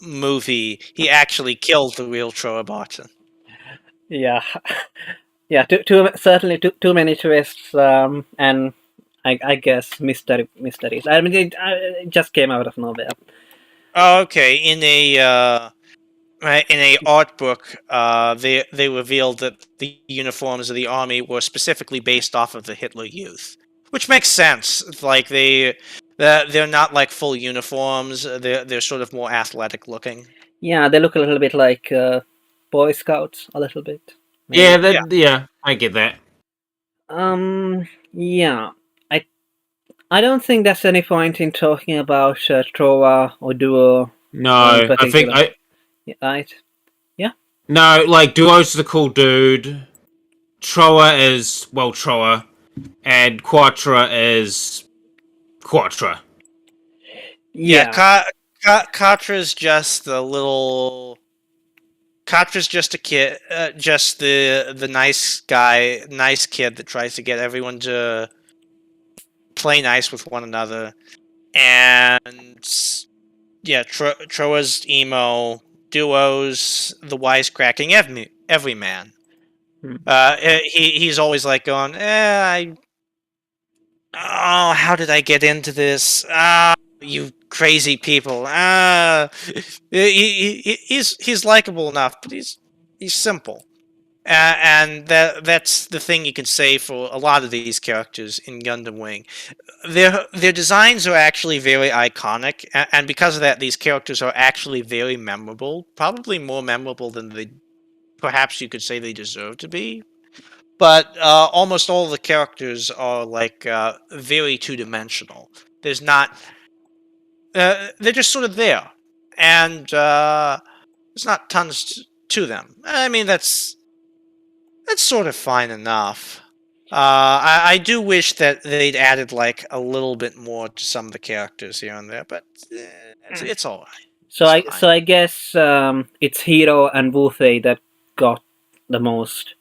movie. He actually killed the real Troa Barton. Yeah, yeah. Certainly too many twists, and I guess mysteries. I mean, it just came out of nowhere. Oh, okay, in a art book, they revealed that the uniforms of the army were specifically based off of the Hitler Youth, which makes sense. It's like they're not like full uniforms. They're sort of more athletic looking. Yeah, they look a little bit like Boy Scouts, a little bit. Maybe. Yeah, I get that. Yeah. I don't think there's any point in talking about Trova or Duo. No, in I think particular. Right? no, like Duo's the cool dude. Troa is Troa, and Quatra is Quatra. Yeah. Katra's just a little. Katra's just a kid, just the nice kid that tries to get everyone to play nice with one another, and yeah, Troa's emo, Duo's the wisecracking everyman. Hmm. He's always like going, how did I get into this? You crazy people. He's likable enough, but he's simple. And that's the thing you can say for a lot of these characters in Gundam Wing. Their designs are actually very iconic, and because of that, these characters are actually very memorable. Probably more memorable than perhaps you could say they deserve to be. But almost all of the characters are like very two-dimensional. There's not. They're just sort of there, and there's not tons to them. I mean, that's sort of fine enough. I do wish that they'd added like a little bit more to some of the characters here and there, but it's all right. So I guess it's Hero and Wu Fei that got the most.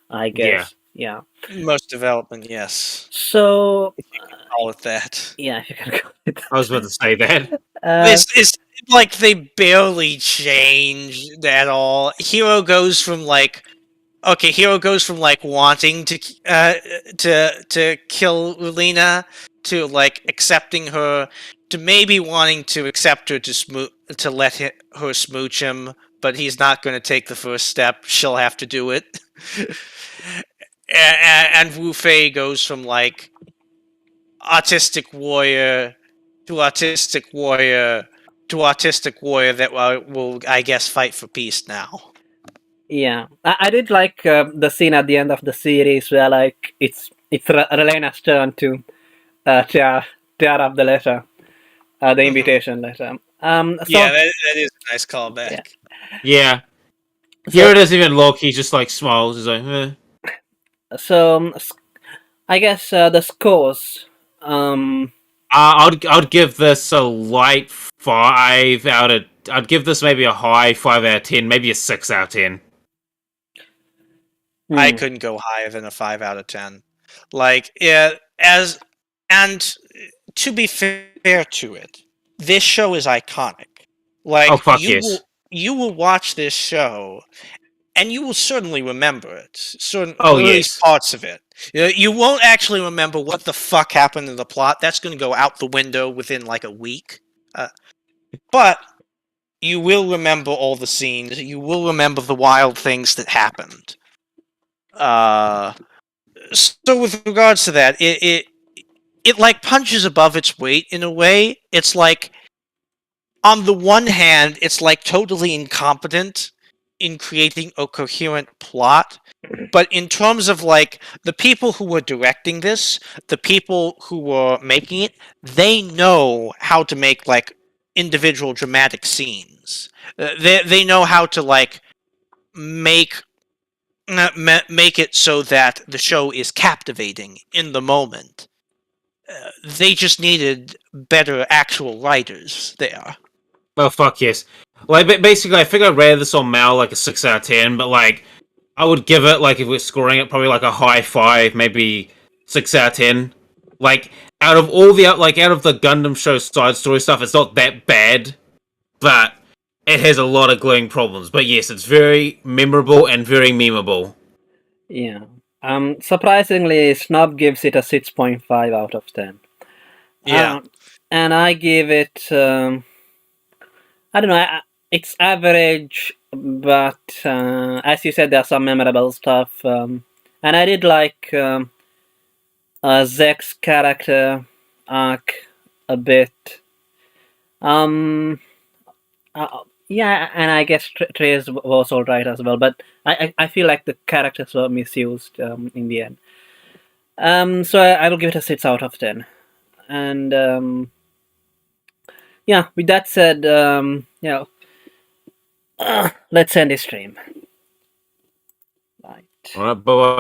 I guess. Yeah. Most development, yes. So If you can call it that. yeah, if you can call it that. I was about to say that. It's like they barely changed at all. Hero goes from like wanting to kill Lena to like accepting her to maybe wanting to accept her to let her smooch him, but he's not going to take the first step. She'll have to do it. And Wu Fei goes from like autistic warrior to autistic warrior to autistic warrior that will I guess fight for peace now. Yeah, I did like the scene at the end of the series where like it's Relena's turn to tear up the letter, the invitation letter. Yeah, that is a nice callback. Yeah. Hero doesn't even look. He just like smiles. He's like, eh. So I guess the scores. I'd give this a light 5 out of. I'd give this maybe a high 5 out of 10, maybe a 6 out of 10. I couldn't go higher than a 5 out of 10. Like, yeah, and to be fair to it, this show is iconic. Like, Oh, fuck yes. You will watch this show, and you will certainly remember it. At Oh, least yes. parts of it. You won't actually remember what the fuck happened in the plot. That's going to go out the window within like a week. But you will remember all the scenes. You will remember the wild things that happened. So with regards to that, it like punches above its weight in a way. It's like, on the one hand, it's like totally incompetent in creating a coherent plot. But in terms of like the people who were directing this, the people who were making it, they know how to make like individual dramatic scenes. They know how to like make make it so that the show is captivating in the moment. They just needed better actual writers there. Oh fuck yes! Like basically, I think I rated this on Mal like a 6 out of 10, but like I would give it like if we're scoring it probably like a high 5, maybe 6 out of 10. Like out of all the out of the Gundam show side story stuff, it's not that bad, but it has a lot of glaring problems. But yes, it's very memorable and very memeable. Yeah. Surprisingly, Snub gives it a 6.5 out of 10. Yeah. And I give it, I don't know, it's average, but as you said, there's some memorable stuff. And I did like Zek's character arc a bit. Yeah, and I guess Treys was alright as well, but I feel like the characters were misused in the end. So I will give it a 6 out of 10. And yeah, with that said, let's end this stream. Right. All right, bye bye.